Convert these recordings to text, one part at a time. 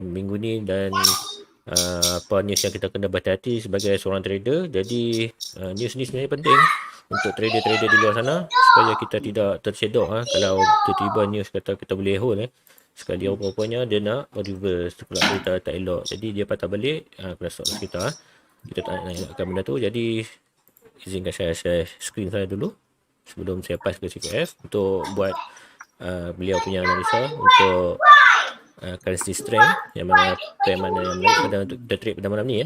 minggu ni dan apa news yang kita kena berhati-hati sebagai seorang trader. Jadi news ni sebenarnya penting untuk trader-trader di luar sana supaya kita tidak tersedok kalau tiba-tiba news kata kita boleh hold sekali rupa-rupanya dia nak reverse pula berita tak elok, jadi dia patah balik pada stop loss kita. Kita tak nak elakkan benda tu. Jadi izinkan saya share screen saya dulu sebelum saya pass ke CKF untuk buat beliau punya analisa untuk currency strength yang mana pair mana yang menarik pada untuk kita trade pada malam ni ya.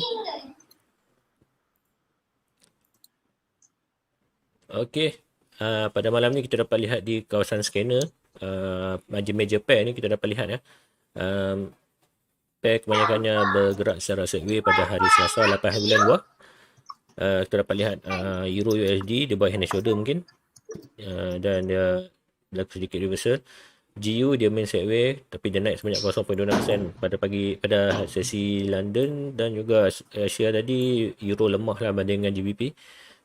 Okey, pada malam ni kita dapat lihat di kawasan scanner major pair ni kita dapat lihat pair kebanyakannya bergerak secara sideways pada hari Selasa 8 bulan 2. Kita dapat lihat Euro USD dia buy hand and shoulder mungkin dan dia berlaku sedikit reversal. GU dia main sideways tapi dia naik sebanyak 0.26% pada sesi London, dan juga Asia tadi Euro lemah lah banding dengan GBP.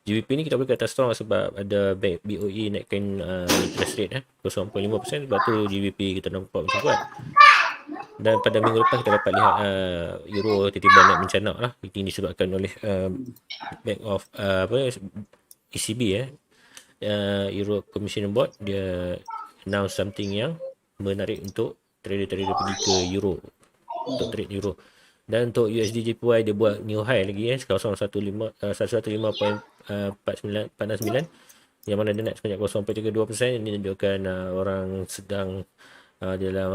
GBP ni kita boleh kata strong sebab ada BOE naikkan interest rate 0.5%, sebab tu GBP kita nampak macam kuat. Dan pada minggu lepas kita dapat lihat Euro tiba-tiba naik mencanak lah. Ini disebabkan oleh Bank of ECB Europe Commission Board dia announce something yang menarik untuk trader-trader pergi ke Euro untuk trade Euro. Dan untuk USD JPY dia buat new high lagi 115.49 yang mana dia naik sebanyak 0.32%. Ini menunjukkan orang sedang dalam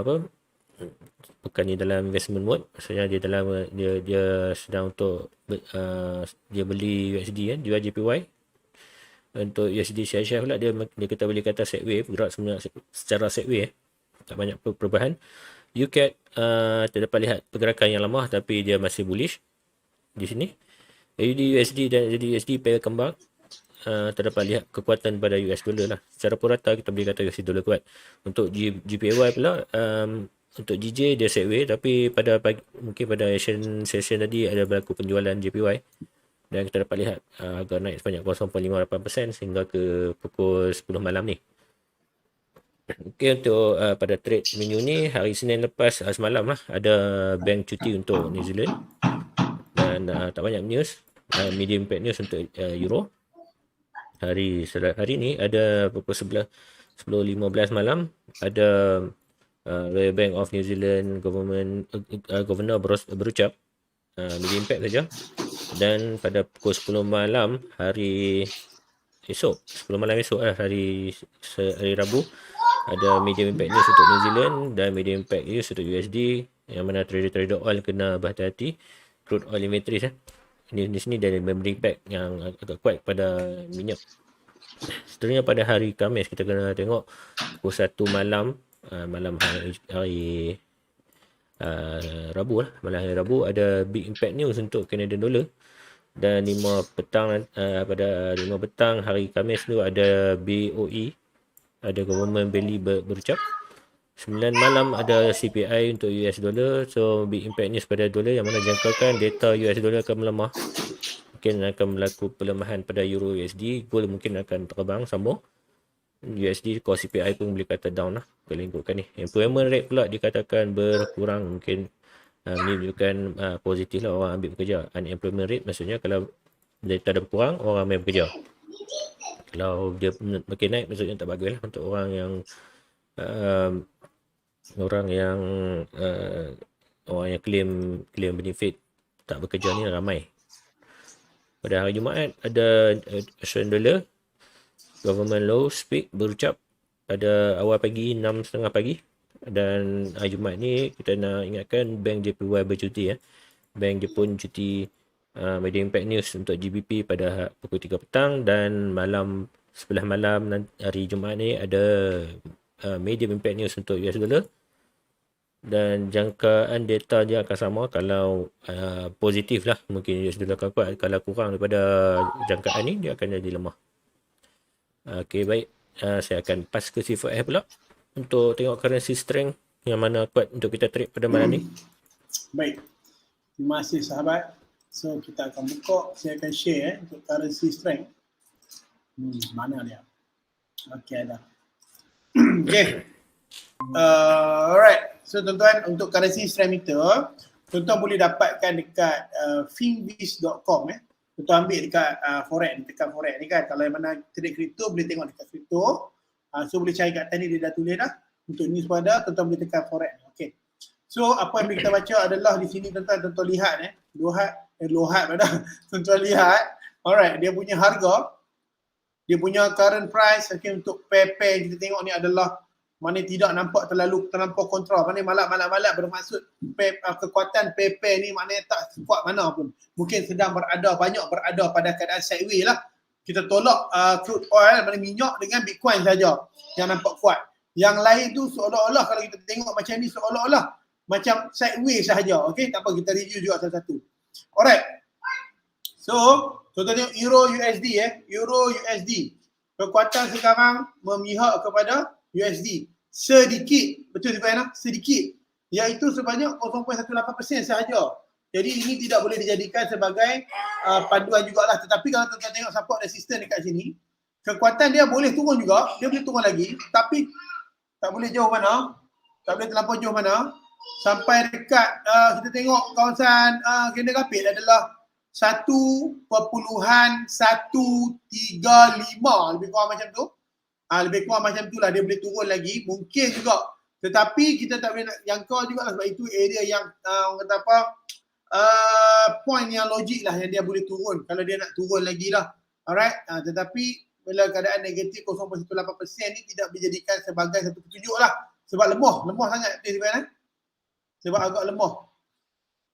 bukannya dalam investment mode, maksudnya dia dalam dia sedang untuk dia beli USD jual JPY. Untuk USD CHF pula dia kita boleh kata sideways, bergerak secara sideways, tak banyak perubahan. UCAD kita dapat lihat pergerakan yang lemah tapi dia masih bullish di sini. AUD USD dan AUD USD pair kembang, terdapat lihat kekuatan pada US dollar lah. Secara purata kita boleh kata US dollar kuat. Untuk GPY pula untuk GJ dia sideways tapi mungkin pada Asian session tadi ada berlaku penjualan JPY. Dan kita dapat lihat agak naik sebanyak 0.58% sehingga ke pukul 10 malam ni. Okey, untuk pada trade minggu ni hari Senin lepas semalam lah ada bank cuti untuk New Zealand dan tak banyak news, medium impact news untuk Euro. Hari ni ada pukul 10.15 malam ada Royal Bank of New Zealand Governor berucap, medium impact saja. Dan pada pukul 10 malam hari esok, 10 malam esok hari Rabu ada medium impact news untuk New Zealand dan medium impact news untuk USD, yang mana trader oil kena berhati-hati. Crude oil inventories di sini dan memberi impact yang agak kuat pada minyak. Seterusnya pada hari Khamis kita kena tengok pukul 1 malam hari Rabu malam hari Rabu ada big impact news untuk Canadian dollar. Dan 5 petang pada 5 petang hari Khamis tu ada BOE, ada government belly berucap. 9 malam ada CPI untuk US dollar. So big impact news pada dolar yang mana jangkakan data US dollar akan melemah. Mungkin akan berlaku pelemahan pada Euro USD. Gold mungkin akan terbang sambung. USD core CPI pun boleh kata down lah kalau ikutkan ni. Employment rate pula dikatakan berkurang, mungkin ini menunjukkan positif lah orang ambil bekerja. Unemployment rate maksudnya kalau data ada berkurang, orang ambil bekerja. Kalau dia makin naik maksudnya tak bagus lah untuk orang yang claim benefit tak bekerja ni ramai. Pada hari Jumaat ada Australian dollar government law speak berucap pada awal pagi 6.30 pagi. Dan hari Jumaat ni kita nak ingatkan Bank JPY bercuti Bank Jepun cuti medium impact news untuk GBP pada pukul 3 petang. Dan sebelah malam hari Jumaat ni ada medium impact news untuk US dollar. Dan jangkaan data dia akan sama. Kalau positif lah mungkin US dollar akan kuat. Kalau kurang daripada jangkaan ni dia akan jadi lemah. Okey, baik. Saya akan pass ke C4F pula untuk tengok currency strength yang mana kuat untuk kita trade pada malam ni. Baik. Terima kasih sahabat. So kita akan buka, saya akan share untuk currency strength. Mana dia? Okey, ada. Okey. Alright. So tuan-tuan, untuk currency strength meter, tuan-tuan boleh dapatkan dekat finviz.com Tuan-tuan ambil dekat forex ni, tekan forex ni kan. Kalau yang mana trade kripto boleh tengok dekat kripto. So boleh cari kat atas ni, dia dah tulis dah. Untuk ni semua ada, tuan-tuan boleh tekan forex. Okay. So apa yang kita baca adalah di sini tuan-tuan lihat tuan-tuan lihat. Alright, dia punya harga, dia punya current price, okay, untuk pair-pair yang kita tengok ni adalah mana tidak nampak terlampau kontrol. Mana malap bermaksud kekuatan pair-pair ni maknanya tak kuat mana pun. Mungkin sedang banyak berada pada keadaan sideways lah. Kita tolak crude oil, mana minyak dengan Bitcoin saja yang nampak kuat. Yang lain tu seolah-olah kalau kita tengok macam ni seolah-olah macam sideways sahaja. Okay, tak apa, kita review juga satu-satu. Alright. So, contohnya Euro USD Euro USD. Kekuatan sekarang memihak kepada USD. Sedikit, betul tuan-tuan, sedikit. Iaitu sebanyak 0.18% sahaja. Jadi ini tidak boleh dijadikan sebagai panduan jugalah. Tetapi kalau tuan-tuan tengok support resistance dekat sini, kekuatan dia boleh turun juga, dia boleh turun lagi, tapi tak boleh jauh mana, tak boleh terlampau jauh mana. Sampai dekat kita tengok kawasan candle kapit adalah 1.135, lebih kurang macam tu. Lebih kurang macam tu lah, dia boleh turun lagi, mungkin juga. Tetapi kita tak boleh nak jangka juga lah, sebab itu area yang orang kata apa, point yang logik lah yang dia boleh turun, kalau dia nak turun lagi lah. Alright, tetapi bila keadaan negatif 0.18% ni tidak dijadikan sebagai satu petunjuk lah, sebab lemah sangat dia sebenarnya. Sebab agak lemah.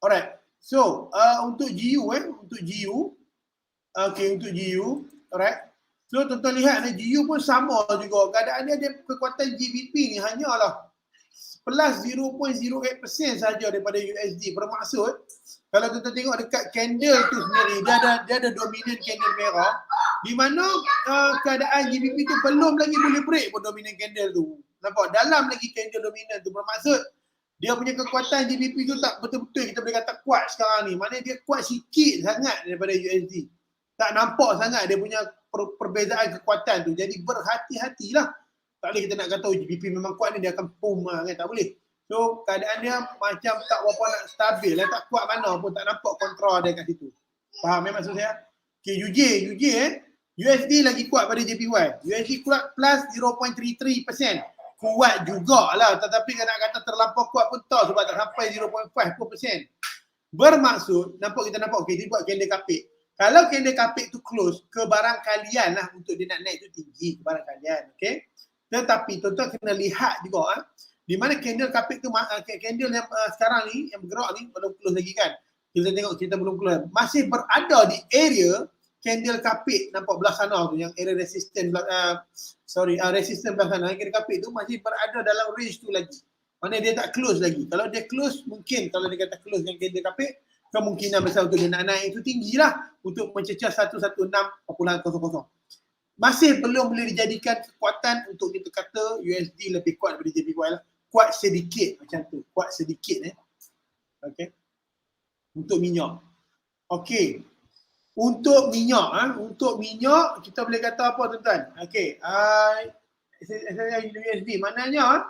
Alright, so untuk GU untuk GU, alright. So tuan-tuan lihat GU pun sama juga. Keadaan dia kekuatan GBP ni hanyalah plus 0.08% saja daripada USD. Bermaksud kalau tuan-tuan tengok dekat candle tu sendiri, dia ada dominant candle merah, di mana keadaan GBP tu belum lagi boleh break pun dominant candle tu. Nampak? Dalam lagi candle dominant tu. Bermaksud dia punya kekuatan GBP tu tak betul-betul kita boleh kata kuat sekarang ni. Maknanya dia kuat sikit sangat daripada USD. Tak nampak sangat dia punya perbezaan kekuatan tu. Jadi berhati-hatilah. Tak boleh kita nak kata GBP memang kuat ni dia akan boom kan, tak boleh. So keadaan dia macam tak berapa nak stabil lah, tak kuat mana pun, tak nampak kontrol dia kat situ. Faham maksud saya? Okay, USD lagi kuat pada JPY. USD kuat plus 0.33%. Kuat jugalah, tetapi nak kata terlampau kuat pun tak, sebab tak sampai 0.5%. Bermaksud, kita nampak okay, dia buat candle kapit. Kalau candle kapit tu close, kebarangkalian lah untuk dia nak naik tu tinggi, kebarangkalian, okay? Tetapi tuan-tuan kena lihat juga di mana candle kapit tu, candle yang sekarang ni, yang bergerak ni, belum close lagi kan? Kita tengok, kita belum close. Masih berada di area candle kapit, nampak belah sana tu, yang area resistance, resistance belah sana, candle kapit tu masih berada dalam range tu lagi. Mana dia tak close lagi. Kalau dia close, mungkin kalau dia kata close dengan candle kapit, kemungkinan besar untuk dia nak naik itu tinggilah untuk mencecah 116.00. Masih belum boleh dijadikan kekuatan untuk kita kata USD lebih kuat daripada JPY lah. Kuat sedikit macam tu. Kuat sedikit Okay. Untuk minyak. Okay. Untuk minyak kita boleh kata apa tuan-tuan? Okay. USD maknanya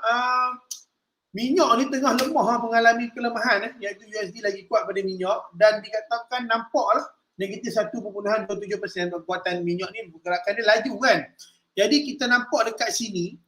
minyak ni tengah lemah, mengalami kelemahan iaitu USD lagi kuat pada minyak dan dikatakan nampaklah negatif 1.27% kekuatan minyak ni pergerakan dia laju kan. Jadi kita nampak dekat sini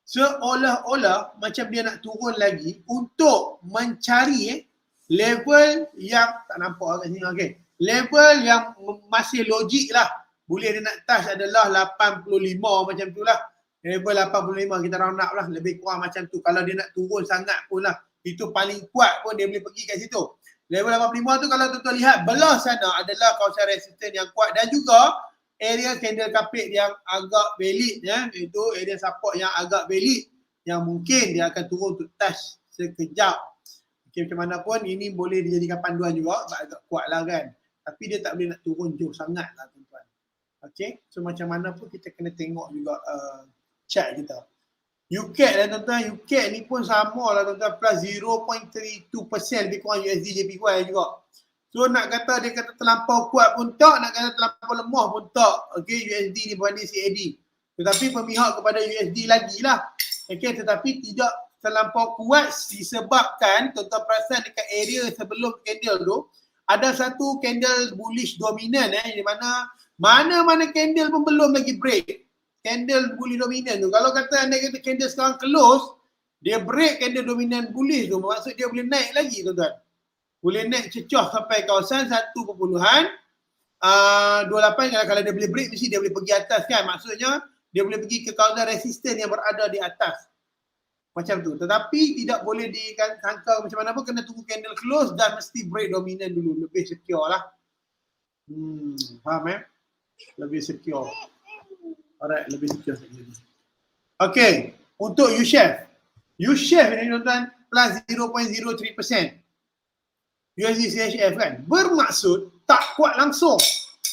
seolah-olah macam dia nak turun lagi untuk mencari level yang tak nampak kat sini. Okay. Level yang masih logik lah. Boleh dia nak touch adalah 85 macam tu lah. Level 85 kita round up lah, lebih kurang macam tu. Kalau dia nak turun sangat pun lah, itu paling kuat pun dia boleh pergi kat situ. Level 85 tu kalau tuan-tuan lihat belah sana adalah kawasan resistance yang kuat dan juga area candle kapit yang agak valid itu area support yang agak valid yang mungkin dia akan turun untuk touch sekejap. Okay, macam mana pun ini boleh dijadikan panduan juga sebab agak kuat lah kan. Tapi dia tak boleh nak turun jauh sangat lah tuan-tuan. Okay, so macam mana pun kita kena tengok juga chart kita. UCAD lah tuan-tuan, UCAD ni pun sama lah tuan-tuan, plus 0.32% lebih kurang USD JPY juga. So nak kata dia kata terlampau kuat pun tak, nak kata terlampau lemah pun tak. Okay, USD ni berbanding CAD. Tetapi pemihak kepada USD lagi lah. Okay, tetapi tidak terlampau kuat disebabkan tuan-tuan perasan dekat area sebelum candle tu ada satu candle bullish dominan di mana candle pun belum lagi break. Candle bullish dominan tu. Kalau kata anda kata candle sekarang close, dia break candle dominan bullish tu, maksud dia boleh naik lagi tuan-tuan. Boleh naik cecoh sampai kawasan 1.28 kalau dia boleh break mesti dia boleh pergi atas kan. Maksudnya dia boleh pergi ke kawasan resisten yang berada di atas. Macam tu. Tetapi tidak boleh disangka macam mana pun, kena tunggu candle close dan mesti break dominan dulu. Lebih secure lah. Faham Lebih secure. Alright, lebih secure. Okay. Untuk U-Share. U-Share ni tuan-tuan plus 0.03%. USD CHF kan. Bermaksud tak kuat langsung.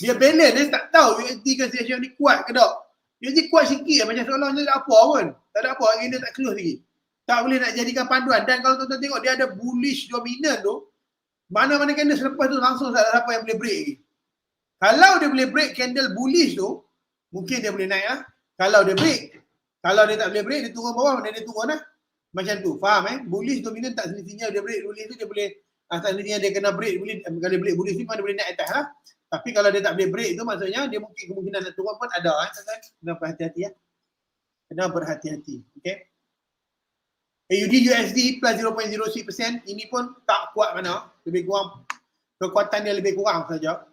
Dia balance tak tahu USD ke CHF ni kuat ke tak. USD kuat sikit macam seolah-olah tak apa pun. Tak ada apa, hari dia tak close lagi. Tak boleh nak jadikan panduan. Dan kalau tuan-tuan tengok dia ada bullish dominant tu, mana-mana candle selepas tu langsung tak ada siapa yang boleh break lagi. Kalau dia boleh break candle bullish tu, mungkin dia boleh naik lah. Kalau dia break. Kalau dia tak boleh break, dia turun bawah, dia turun lah. Macam tu, faham Bullish dominant tak semestinya dia break bullish tu, dia boleh tak semestinya dia kena break bullish. Kalau dia break bullish tu, dia boleh naik atas lah. Tapi kalau dia tak boleh break tu, maksudnya dia mungkin kemungkinan nak turun pun ada Kena berhati-hati Kena berhati-hati. Okay. AUD USD plus 0.06%, ini pun tak kuat mana, lebih kurang kekuatan dia lebih kurang saja.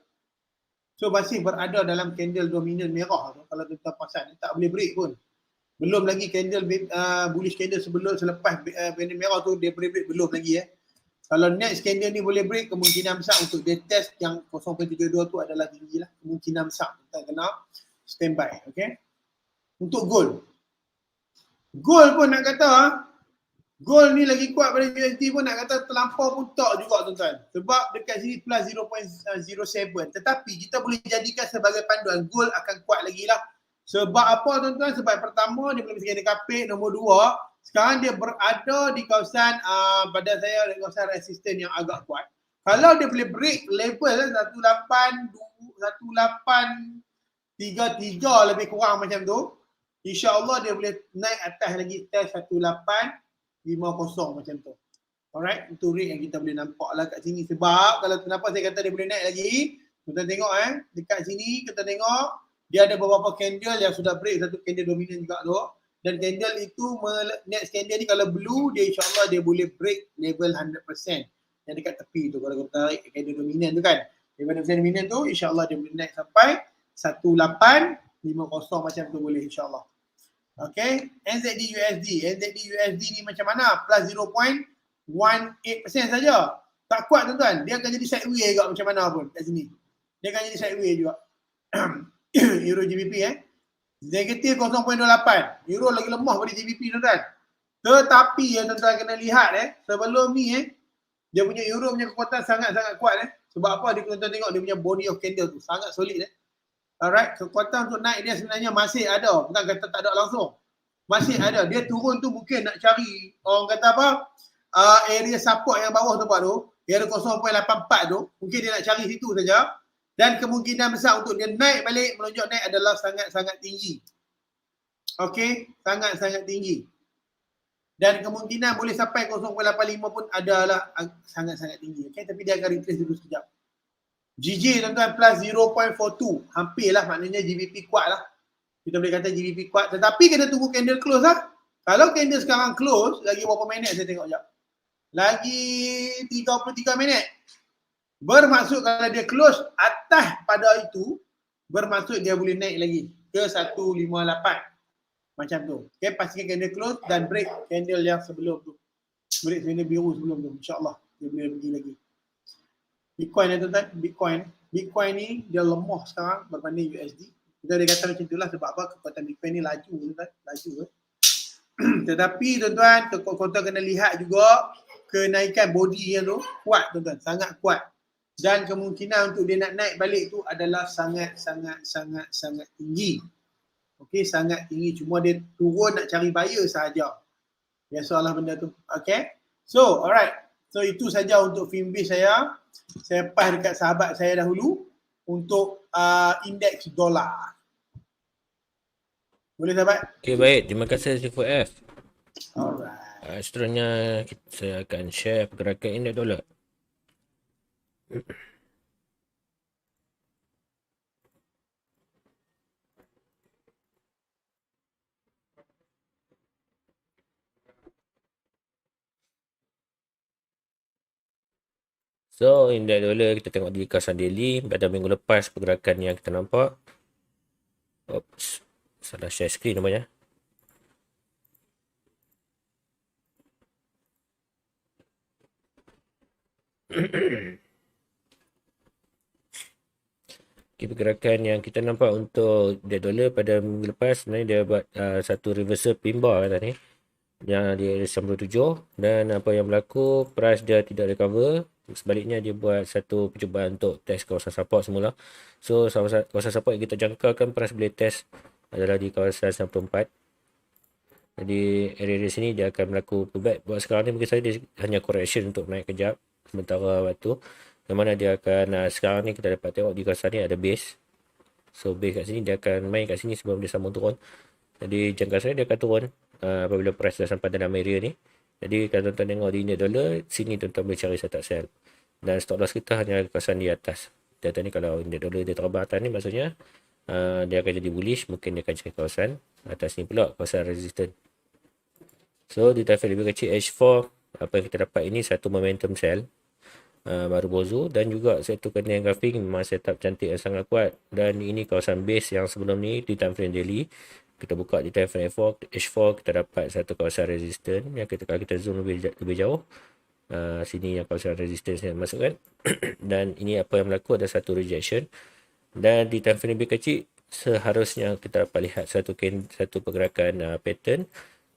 So masih berada dalam candle dominan merah tu. Kalau kita pasal tak boleh break pun. Belum lagi candle bullish candle selepas candle merah tu dia boleh break, belum lagi Kalau next candle ni boleh break, kemungkinan besar untuk dia test yang 0.72 tu adalah tinggi lah. Kemungkinan besar kita kena standby. Okay. Untuk gold. Gold pun nak kata gold ni lagi kuat pada USD pun nak kata terlampau pun tak juga tuan-tuan. Sebab dekat sini plus 0.07. Tetapi kita boleh jadikan sebagai panduan gold akan kuat lagi lah. Sebab apa tuan-tuan? Sebab pertama dia belum sekali kapit. Nombor dua, sekarang dia berada di kawasan pada saya di kawasan resisten yang agak kuat. Kalau dia boleh break level 1833 lebih kurang macam tu, insya-Allah dia boleh naik atas lagi test 1850 macam tu. Alright, itu rate yang kita boleh nampak lah kat sini. Sebab kalau kenapa saya kata dia boleh naik lagi, kita tengok dekat sini kita tengok dia ada beberapa candle yang sudah break satu candle dominan juga tu. Dan candle itu next candle ni kalau blue dia insya-Allah dia boleh break level 100% yang dekat tepi tu. Kalau kita tarik candle dominan tu kan, level dominan tu insya-Allah dia boleh naik sampai 1850 macam tu boleh insya-Allah. Okay, NZD USD ni macam mana? Plus 0.18% saja. Tak kuat tuan-tuan. Dia akan jadi sideways juga macam mana pun kat sini. Dia akan jadi sideways juga. Euro GBP negatif 0.28. Euro lagi lemah pada GBP tuan-tuan. Tetapi tuan-tuan kena lihat sebelum ni dia punya euro punya kekuatan sangat-sangat kuat Sebab apa? Dia tuan-tuan tengok dia punya body of candle tu sangat solid Alright, kekuatan untuk naik dia sebenarnya masih ada. Bukan kata tak ada langsung. Masih ada. Dia turun tu mungkin nak cari orang kata apa? Area support yang bawah tempat tu, area 0.84 tu, mungkin dia nak cari situ saja. Dan kemungkinan besar untuk dia naik balik, melonjak naik adalah sangat-sangat tinggi. Okey, sangat-sangat tinggi. Dan kemungkinan boleh sampai 0.85 pun adalah sangat-sangat tinggi. Okey, tapi dia akan retrace dulu sekejap. GJ tuan-tuan plus 0.42. Hampirlah, maknanya GBP kuat lah. Kita boleh kata GBP kuat. Tetapi kena tunggu candle close lah. Kalau candle sekarang close, lagi berapa minit saya tengok sekejap. Lagi 33 minit. Bermaksud kalau dia close atas pada itu, bermaksud dia boleh naik lagi ke 158. Macam tu. Okay, pastikan candle close dan break candle yang sebelum tu. Break candle biru sebelum tu. InsyaAllah dia boleh pergi lagi. Bitcoin tuan-tuan, Bitcoin ni dia lemah sekarang berbanding USD. Kita boleh kata macam itulah sebab apa? Kekuatan Bitcoin ni laju tuan-tuan, laju Tetapi tuan-tuan, kekuatan kena lihat juga kenaikan body yang tu kuat tuan-tuan, sangat kuat. Dan kemungkinan untuk dia nak naik balik tu adalah sangat tinggi. Okey, sangat tinggi. Cuma dia turun nak cari buyer sahaja. Biasalah benda tu. Okey. So, alright. So, itu saja untuk Fimbase saya. Saya pass dekat sahabat saya dahulu untuk indeks dolar. Boleh sahabat? Okey, baik. Terima kasih Sifo F. Alright. Seterusnya saya akan share pergerakan indeks dolar. So, indeks dolar kita tengok di kawasan daily pada minggu lepas pergerakan yang kita nampak. Oops, salah share screen namanya. Okay, pergerakan yang kita nampak untuk indeks dolar pada minggu lepas sebenarnya dia buat satu reversal pin bar kat ni yang di area 97 dan apa yang berlaku, price dia tidak recover, sebaliknya dia buat satu percubaan untuk test kawasan support semula. So kawasan support yang kita jangkakan price boleh test adalah di kawasan 94. Jadi area di sini dia akan berlaku pullback. Buat sekarang ni bagi saya dia hanya correction untuk naik kejap sementara waktu, yang mana dia akan sekarang ni kita dapat tengok di kawasan ni ada base. So base kat sini dia akan main kat sini sebelum dia sambung turun. Jadi jangka saya dia akan turun apabila price dah sampai dalam area ni. Jadi kalau tuan-tuan tengok di indeks dolar, sini tuan-tuan boleh cari setup sell. Dan stop loss kita hanya kawasan di atas. Data ni kalau indeks dolar dia terbang atas ni maksudnya dia akan jadi bullish, mungkin dia akan cari kawasan atas ni pula, kawasan resistance. So di target lebih kecil H4, apa yang kita dapat ini satu momentum sell baru bozo dan juga satu candle grafik memang setup cantik yang sangat kuat, dan ini kawasan base yang sebelum ni di time frame daily. Kita buka di time frame H4 kita dapat satu kawasan resistance yang kalau kita zoom lebih jauh, sini yang kawasan resistance yang masukkan dan ini apa yang berlaku ada satu rejection, dan di time frame lebih kecil seharusnya kita dapat lihat satu pergerakan pattern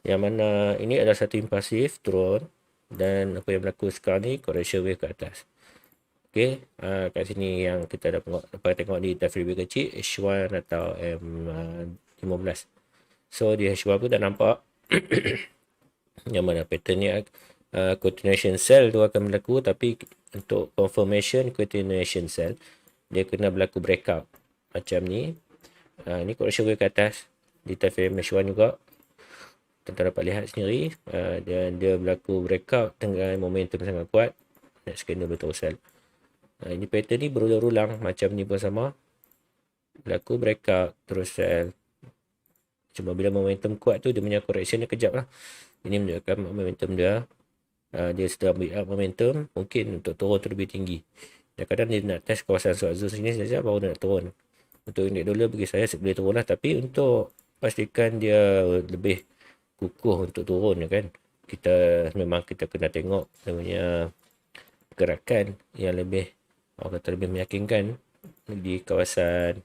yang mana ini adalah satu impulsif turun dan apa yang berlaku sekarang ni correction wave ke atas. Okey, kat sini yang kita dapat tengok di time frame lebih kecil H1 atau M15. So di H1 pun dah nampak yang mana pattern ni continuation sell tu akan berlaku, tapi untuk confirmation continuation sell dia kena berlaku breakout macam ni. Ni correction wave ke atas di time frame H1 juga. Kita dapat lihat sendiri dan dia berlaku breakout dengan momentum sangat kuat. Next candle berterus sell. Ini pattern ni berulang-ulang macam ni pun sama. Berlaku breakout terus sell. Cuma bila momentum kuat tu dia punya correction dia kejap lah. Ini menunjukkan momentum dia. Dia sedang build up momentum mungkin untuk turun terlebih tinggi. Kadang-kadang dia nak test kawasan short zone sini saja baru nak turun. Untuk indeks dolar bagi saya boleh turun lah, tapi untuk pastikan dia lebih kukuh untuk turun kan, kita kena tengok namanya gerakan yang lebih lebih meyakinkan di kawasan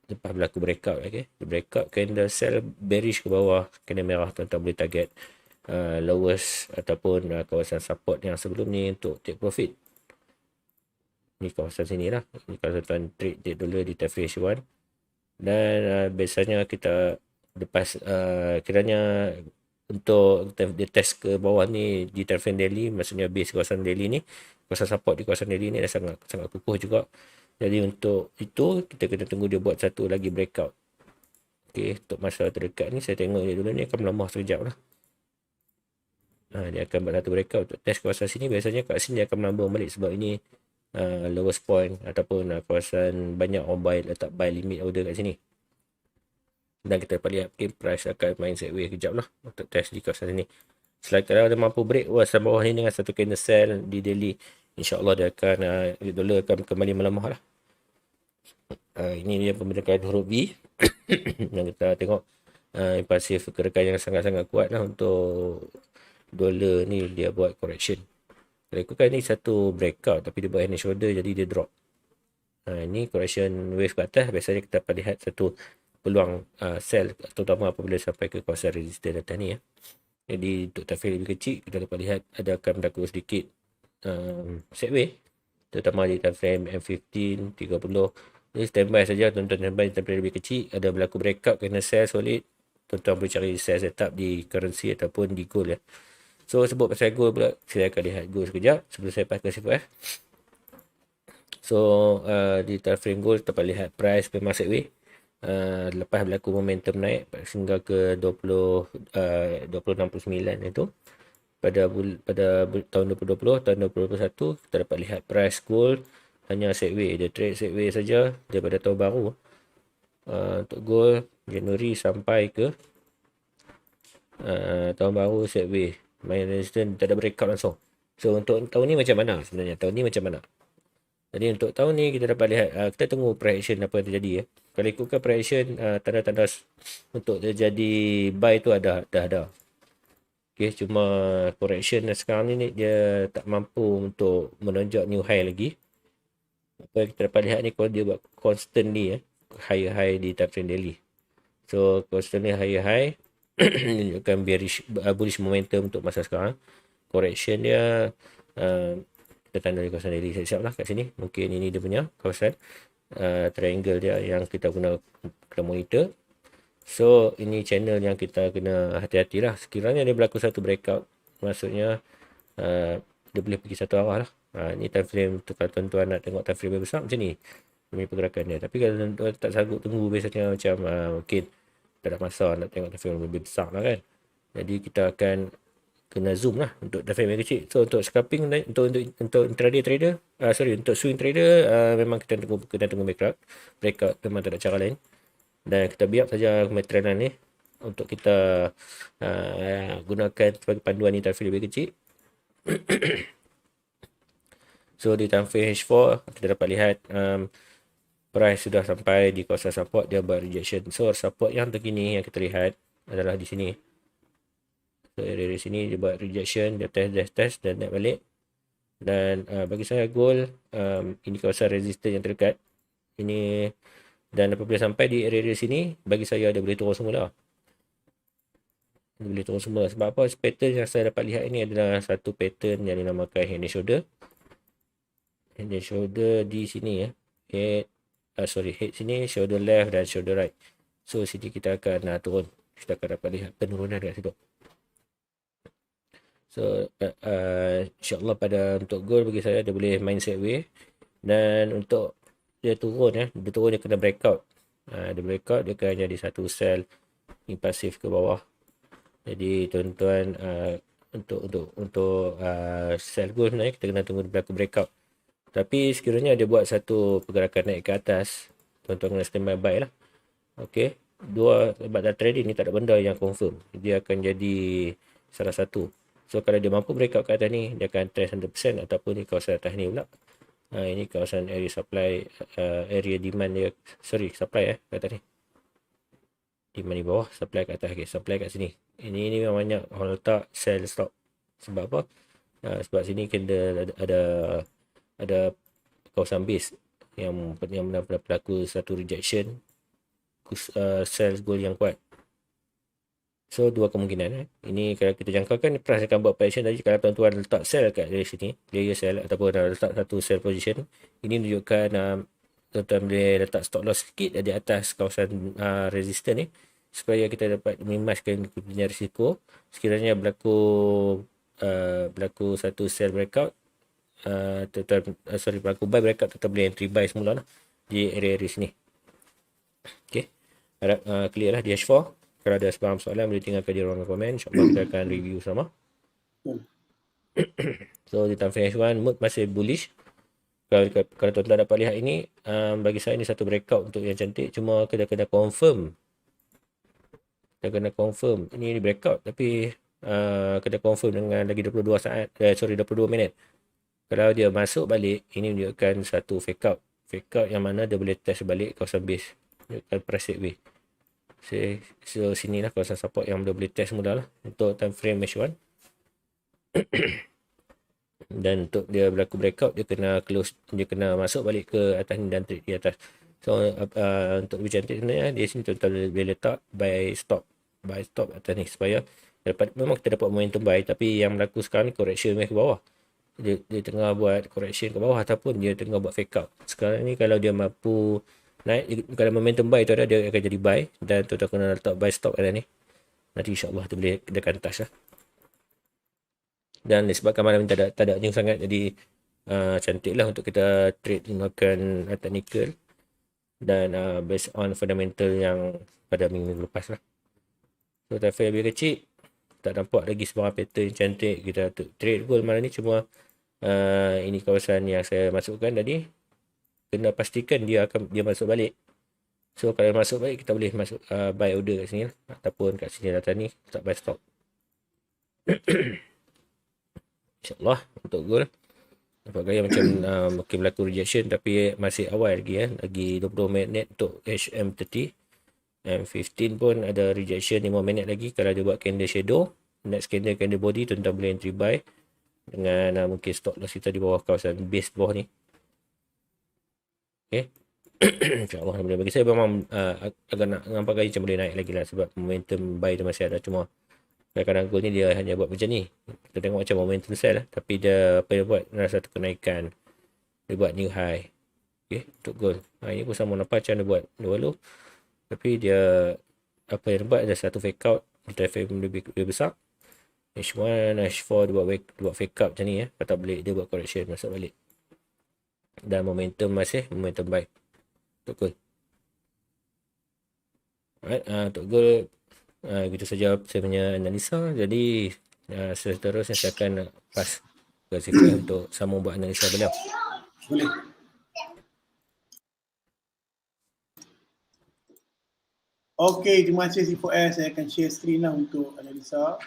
lepas berlaku breakout. Breakout candle sell bearish ke bawah, candle merah, tuan-tuan boleh target lowest ataupun kawasan support yang sebelum ni untuk take profit. Ni kawasan sini lah. Ni kalau tuan trade dolar di time frame H1 dan biasanya kita lepas kiranya untuk dia test ke bawah ni di time frame daily, maksudnya base kawasan daily ni, kawasan support di kawasan daily ni dah sangat kukuh juga. Jadi untuk itu kita kena tunggu dia buat satu lagi breakout. Okey, untuk masa terdekat ni saya tengok dia dulu ni akan melemah sekejap lah. Dia akan buat satu breakout untuk test kawasan sini. Biasanya kat sini dia akan melambung balik sebab ini lowest point ataupun kawasan banyak orang letak buy limit order kat sini. Dan kita dapat lihat mungkin price akan main sideways kejap lah untuk test di kawasan sini. Selain kalau dia mampu break kawasan bawah ni dengan satu candle sell di daily, insyaAllah dia akan dolar akan kembali melemah lah. Ini dia pembentukan huruf V yang kita tengok impulsif gerakan yang sangat-sangat kuat lah untuk dolar ni. Dia buat correction, lakukan ni satu breakout tapi dia buat hand and shoulder jadi dia drop. Ini correction wave ke atas. Biasanya kita dapat lihat satu peluang sell terutama apabila sampai ke kawasan resistance atas ni ya. Jadi untuk target lebih kecil kita dapat lihat ada akan berlaku sedikit sideways terutama di time frame M15 30. Jadi standby saja tuan-tuan, standby di time frame lebih kecil ada berlaku breakout kena sell solid, tuan-tuan boleh cari sell setup di currency ataupun di gold ya. So sebut pasal gold pula, saya akan lihat gold sekejap sebelum saya pass ke CPF. So di time frame gold dapat lihat price memang sideways lepas berlaku momentum naik sehingga ke 2069 itu pada tahun 2020, tahun 2021 kita dapat lihat price gold hanya sideway, dia trade sideway saja daripada tahun baru. Untuk gold Januari sampai ke tahun baru sideway, main resistance tak ada breakout langsung. So untuk tahun ni macam mana sebenarnya? Tahun ni macam mana? Jadi untuk tahun ni kita dapat lihat, kita tunggu prediction apa yang terjadi ya. Kalau ikutkan prediction, tanda-tanda untuk terjadi buy tu dah ada. Okay, cuma correction sekarang ni dia tak mampu untuk menonjak new high lagi. Apa yang kita dapat lihat ni, kalau dia buat constantly higher high di time frame daily. So constantly higher high menunjukkan bullish momentum untuk masa sekarang. Correction dia kita tanda di kawasan daily. Siap lah kat sini. Mungkin ini dia punya kawasan triangle dia yang kita kena monitor. So ini channel yang kita kena hati-hati lah. Sekiranya dia berlaku satu breakout, maksudnya dia boleh pergi satu arah lah. Ni time frame tu, kalau tuan-tuan nak tengok time frame besar macam ni, ini pergerakan dia. Tapi kalau tuan-tuan tak sanggup tunggu, biasanya macam mungkin tak ada masa nak tengok time frame lebih besar lah kan. Jadi kita akan kena zoom lah untuk time frame yang kecil. So untuk scalping, untuk intraday trader, untuk swing trader, memang kita kena tunggu breakout, memang tak ada cara lain. Dan kita biar saja material ni untuk kita gunakan sebagai panduan ni time frame lebih kecil. So di time frame H4 kita dapat lihat price sudah sampai di kawasan support, dia buat rejection. So support yang terkini yang kita lihat adalah di sini. So dari sini dia buat rejection, dia test dan naik balik. Dan bagi saya gold, ini kawasan resistance yang terdekat ini. Dan apabila sampai di area sini, bagi saya dia boleh turun semula. Dia boleh turun semula. Sebab apa? Pattern yang saya dapat lihat ini adalah satu pattern yang dinamakan head and shoulder. Head and shoulder di sini ya. Head sini, shoulder left dan shoulder right. So sini kita akan turun. Kita akan dapat lihat penurunan dekat situ. So insyaAllah untuk gold bagi saya dia boleh main sideway. Dan untuk dia turun dia kena breakout. Dia breakout, dia akan jadi satu sell impulsif ke bawah. Jadi tuan-tuan, untuk sell gold sebenarnya kita kena tunggu berlaku breakout. Tapi sekiranya dia buat satu pergerakan naik ke atas, tuan-tuan kena standby buy lah. Okey, sebab dalam trading ni tak ada benda yang confirm, dia akan jadi salah satu. So kalau dia mampu breakout ke atas ni, dia akan test 100%, ataupun di kawasan atas ni pula. Ini kawasan area supply, area demand dia, supply kat atas ni. Demand di bawah, supply kat atas. Okay, supply kat sini. Ini memang banyak orang letak sell stop. Sebab apa? Sebab sini kena ada kawasan base yang benar-benar berlaku satu rejection, sell gold yang kuat. So dua kemungkinan. Ini kalau kita jangkakan price akan buat position tadi. Kalau tuan-tuan letak sell kat dari sini, layer sell, ataupun letak satu sell position, ini menunjukkan tuan-tuan boleh letak stop loss sikit di atas kawasan resistance ni, supaya kita dapat minimiskan punya risiko. Sekiranya berlaku satu sell breakout, berlaku buy breakout, tetap boleh entry buy semula lah di area sini. Okay, harap clear lah di H4. Kalau ada sebarang soalan boleh tinggalkan di ruangan komen. InsyaAllah kita akan review sama. So di time frame H1 mood masih bullish. Kalau tuan-tuan dapat lihat ini, bagi saya ini satu breakout untuk yang cantik. Cuma kita kena confirm. Ini breakout, tapi kena confirm dengan lagi 22 minit. Kalau dia masuk balik, ini menunjukkan satu fake out. Fake out yang mana dia boleh test balik kawasan base, menunjukkan price sideway. So sinilah kawasan support yang boleh test mudah lah untuk time frame H1. Dan untuk dia berlaku breakout, dia kena close, dia kena masuk balik ke atas ni dan trade di atas. So untuk lebih cantik sebenarnya, di sini tuan-tuan boleh letak buy stop atas ni, supaya memang kita dapat momentum buy. Tapi yang berlaku sekarang ni correction ke bawah. Dia tengah buat correction ke bawah, ataupun dia tengah buat fake out. Sekarang ni kalau dia mampu naik, kalau momentum buy tu ada, dia akan jadi buy. Dan tuan-tuan kena letak buy stop kat ni. Nanti insyaAllah dia akan touch lah. Dan disebabkan malam ni tak ada anjing sangat, jadi cantik lah untuk kita trade menggunakan technical. dan based on fundamental yang pada minggu lepas lah. So traffic lebih kecil, tak nampak lagi sebarang pattern cantik kita trade gold malam ni. Cuma ini kawasan yang saya masukkan tadi, kena pastikan dia masuk balik. So kalau masuk balik, kita boleh masuk buy order kat sini lah, ataupun kat sini data ni tak buy stop. InsyaAllah untuk gold nampak gaya macam mungkin berlaku rejection, tapi masih awal lagi lagi 20 minit untuk HM30. M15 pun ada rejection 5 minit lagi. Kalau dia buat candle shadow, next candle body, tuan-tuan boleh entry buy dengan mungkin stop loss kita di bawah kawasan base bawah ni. Okay. InsyaAllah bagi saya memang agak nak nampak gaya macam boleh naik lagi lah, sebab momentum buy dia masih ada. Cuma kadang-kadang gold ni dia hanya buat macam ni, kita tengok macam momentum sell lah, tapi dia apa dia buat, ada satu kenaikan, dia buat new high. Okay, untuk gold ini pun sama, nampak macam dia buat dulu, tapi dia apa yang dia buat, ada satu fake out di traffic lebih besar. H1, H4 dia buat fake out macam ni patah balik, dia buat correction, masuk balik, dan momentum masih momentum buy untuk gold. Alright, untuk gold begitu saja saya punya analisa. Jadi seterusnya saya akan pass ke Zifah untuk sambung buat analisa beliau. Boleh. Okey, terima kasih C4S. Saya akan share screen lah untuk analisa.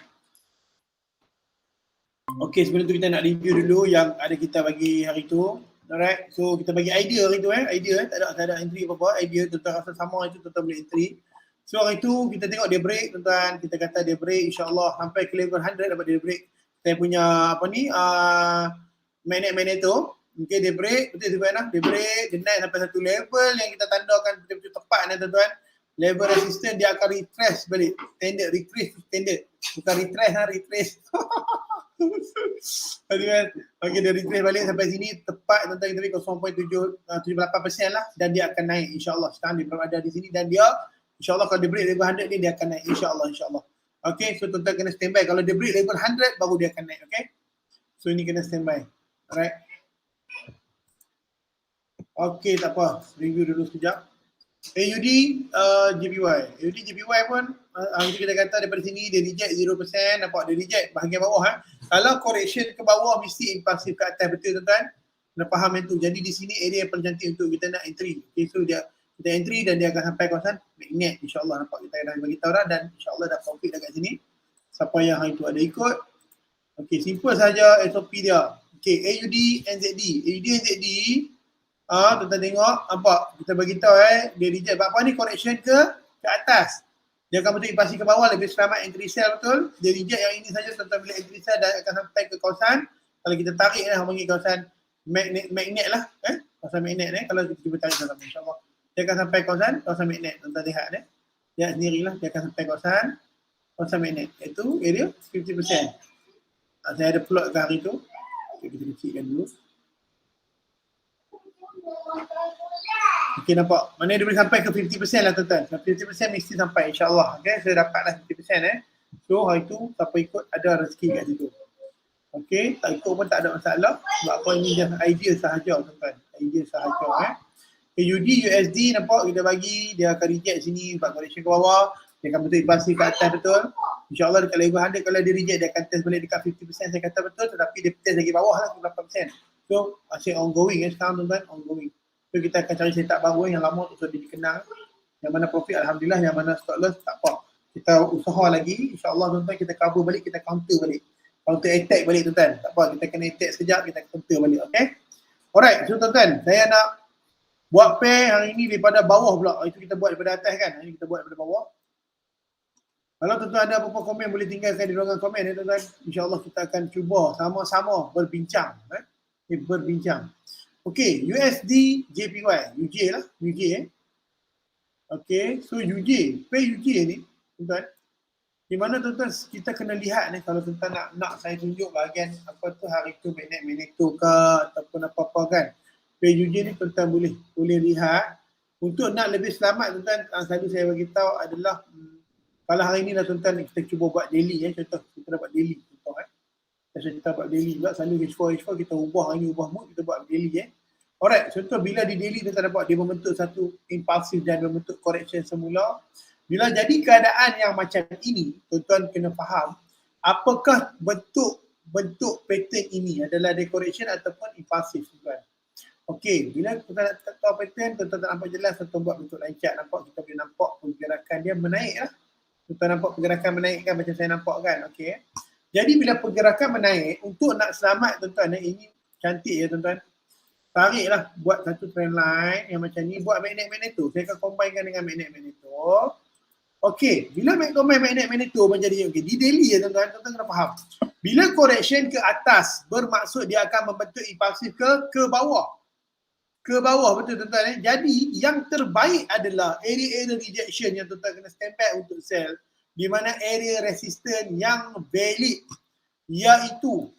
Okey, sebelum tu kita nak review dulu yang ada kita bagi hari tu. Alright, so kita bagi idea hari tu idea tak ada entry apa-apa, idea tuan-tuan rasa sama itu tuan-tuan boleh entry. So hari tu kita tengok dia break tuan-tuan, kita kata dia break, insyaAllah sampai ke level 100 dapat dia break. Saya punya apa ni, magnet tu, okay, dia break, betul tuan-tuan, dia break, dia naik sampai satu level yang kita tandakan betul-betul tepat ni tuan-tuan. Level resistance dia akan retrace balik, bukan retrace. Okay, dia retrace balik sampai sini tepat tuan-tuan, kita beri 0.78% lah, dan dia akan naik insyaAllah. Sekarang dia berada di sini dan dia InsyaAllah kalau dia break level 100 ni, dia akan naik insyaAllah. Okay, so tuan-tuan kena standby. Kalau dia break level 100, baru dia akan naik, okay. So ini kena standby. Alright. Okay, tak apa. Review dulu sekejap. AUD, JPY. AUD, JPY pun, kita kata daripada sini, dia reject 0%. Nampak dia reject bahagian bawah. Kalau correction ke bawah, mesti impulsif ke atas. Betul tuan-tuan? Kena faham yang tu. Jadi di sini area yang paling cantik untuk kita nak entry. Okay, so kita entry dan dia akan sampai kawasan magnet, insyaAllah. Nampak kita dah bagi tahu dah, dan insyaAllah dah profit dekat sini. Siapa yang hari tu ada ikut. Okay, simple saja SOP dia. Okay, AUD, NZD. AUD, NZD. Tuan-tuan tengok, nampak kita bagi tahu dia reject. Apa ni, correction ke atas. Dia akan betul pasti ke bawah, lebih selamat entry sell betul. Dia reject yang ini saja, tuan-tuan boleh entry sell dan akan sampai ke kawasan. Kalau kita tarik lah, panggil kawasan magnet lah. Kawasan magnet kalau kita cuba tarik dalam, insyaAllah. Dia akan sampai kawasan magnet. Tuan-tuan lihat dia sendirilah, dia akan sampai kawasan magnet. Itu area 50%. Saya ada plot ke hari tu. Okay, kita kecilkan dulu. Okay, nampak? Mana dia boleh sampai ke 50% lah tuan-tuan. 50% mesti sampai insyaAllah. Okay, saya dapatlah 50%. So hari tu siapa ikut ada rezeki kat situ. Okay, tak ikut pun tak ada masalah. Sebab apa, ini just idea sahaja tuan-tuan. Idea sahaja AUD, USD nampak kita bagi, dia akan reject sini, buat correction ke bawah, dia akan betul pasti ke atas betul. InsyaAllah dekat level 100 kalau dia reject, dia akan test balik dekat 50%, saya kata betul, tetapi dia test lagi bawah lah 8%. So masih ongoing sekarang tuan-tuan, ongoing. So kita akan cari setup baru yang lama untuk dia dikenal. Yang mana profit Alhamdulillah, yang mana stop loss tak apa. Kita usaha lagi, insyaAllah tuan-tuan kita cover balik, kita counter balik. Counter attack balik tuan-tuan. Tak apa, kita kena attack sekejap, kita counter balik, okay. Alright, so tuan-tuan, saya nak buat pair hari ni daripada bawah pula. Itu kita buat daripada atas kan. Hari ni kita buat daripada bawah. Kalau tuan-tuan ada apa-apa komen, boleh tinggalkan di ruangan komen tuan-tuan. InsyaAllah kita akan cuba sama-sama berbincang. Berbincang. Okay, USD, JPY. UJ lah. UJ Okay, so UJ. Pair UJ ni tuan-tuan. Di mana tuan-tuan kita kena lihat ni, kalau tuan-tuan nak saya tunjuk bahagian apa tu hari tu magnet tu ke ataupun apa-apa kan. PUJ ni tuan-tuan boleh lihat. Untuk nak lebih selamat tuan-tuan, selalu saya bagi tahu adalah kalau hari ni lah tuan-tuan kita cuba buat daily contoh kita dapat daily contoh kita buat daily juga, selalu H4 kita ubah hari ni, ubah mood, kita buat daily Alright, contoh bila di daily kita dapat dia membentuk satu impulsif dan membentuk correction semula. Bila jadi keadaan yang macam ini, tuan-tuan kena faham apakah bentuk pattern ini adalah dia correction ataupun impulsif, tuan. Okey, bila kita nak tahu pattern, tuan-tuan tak nampak jelas, tuan-tuan buat bentuk lancat, nampak kita boleh nampak pergerakan dia menaik lah. Tuan-tuan nampak pergerakan menaik kan macam saya nampak kan, okey. Jadi bila pergerakan menaik, untuk nak selamat tuan-tuan, ini cantik ya tuan-tuan. Tariklah, buat satu trend line yang macam ni, buat magnet tu. Saya akan combine dengan magnet tu. Okey, bila combine magnet tu menjadi okey, di daily ya tuan-tuan, tuan-tuan kena faham. Bila correction ke atas, bermaksud dia akan membentuk impulsif ke bawah. Ke bawah, betul tuan-tuan. Jadi yang terbaik adalah area rejection yang tuan-tuan kena stand back untuk sell, di mana area resistance yang valid, iaitu,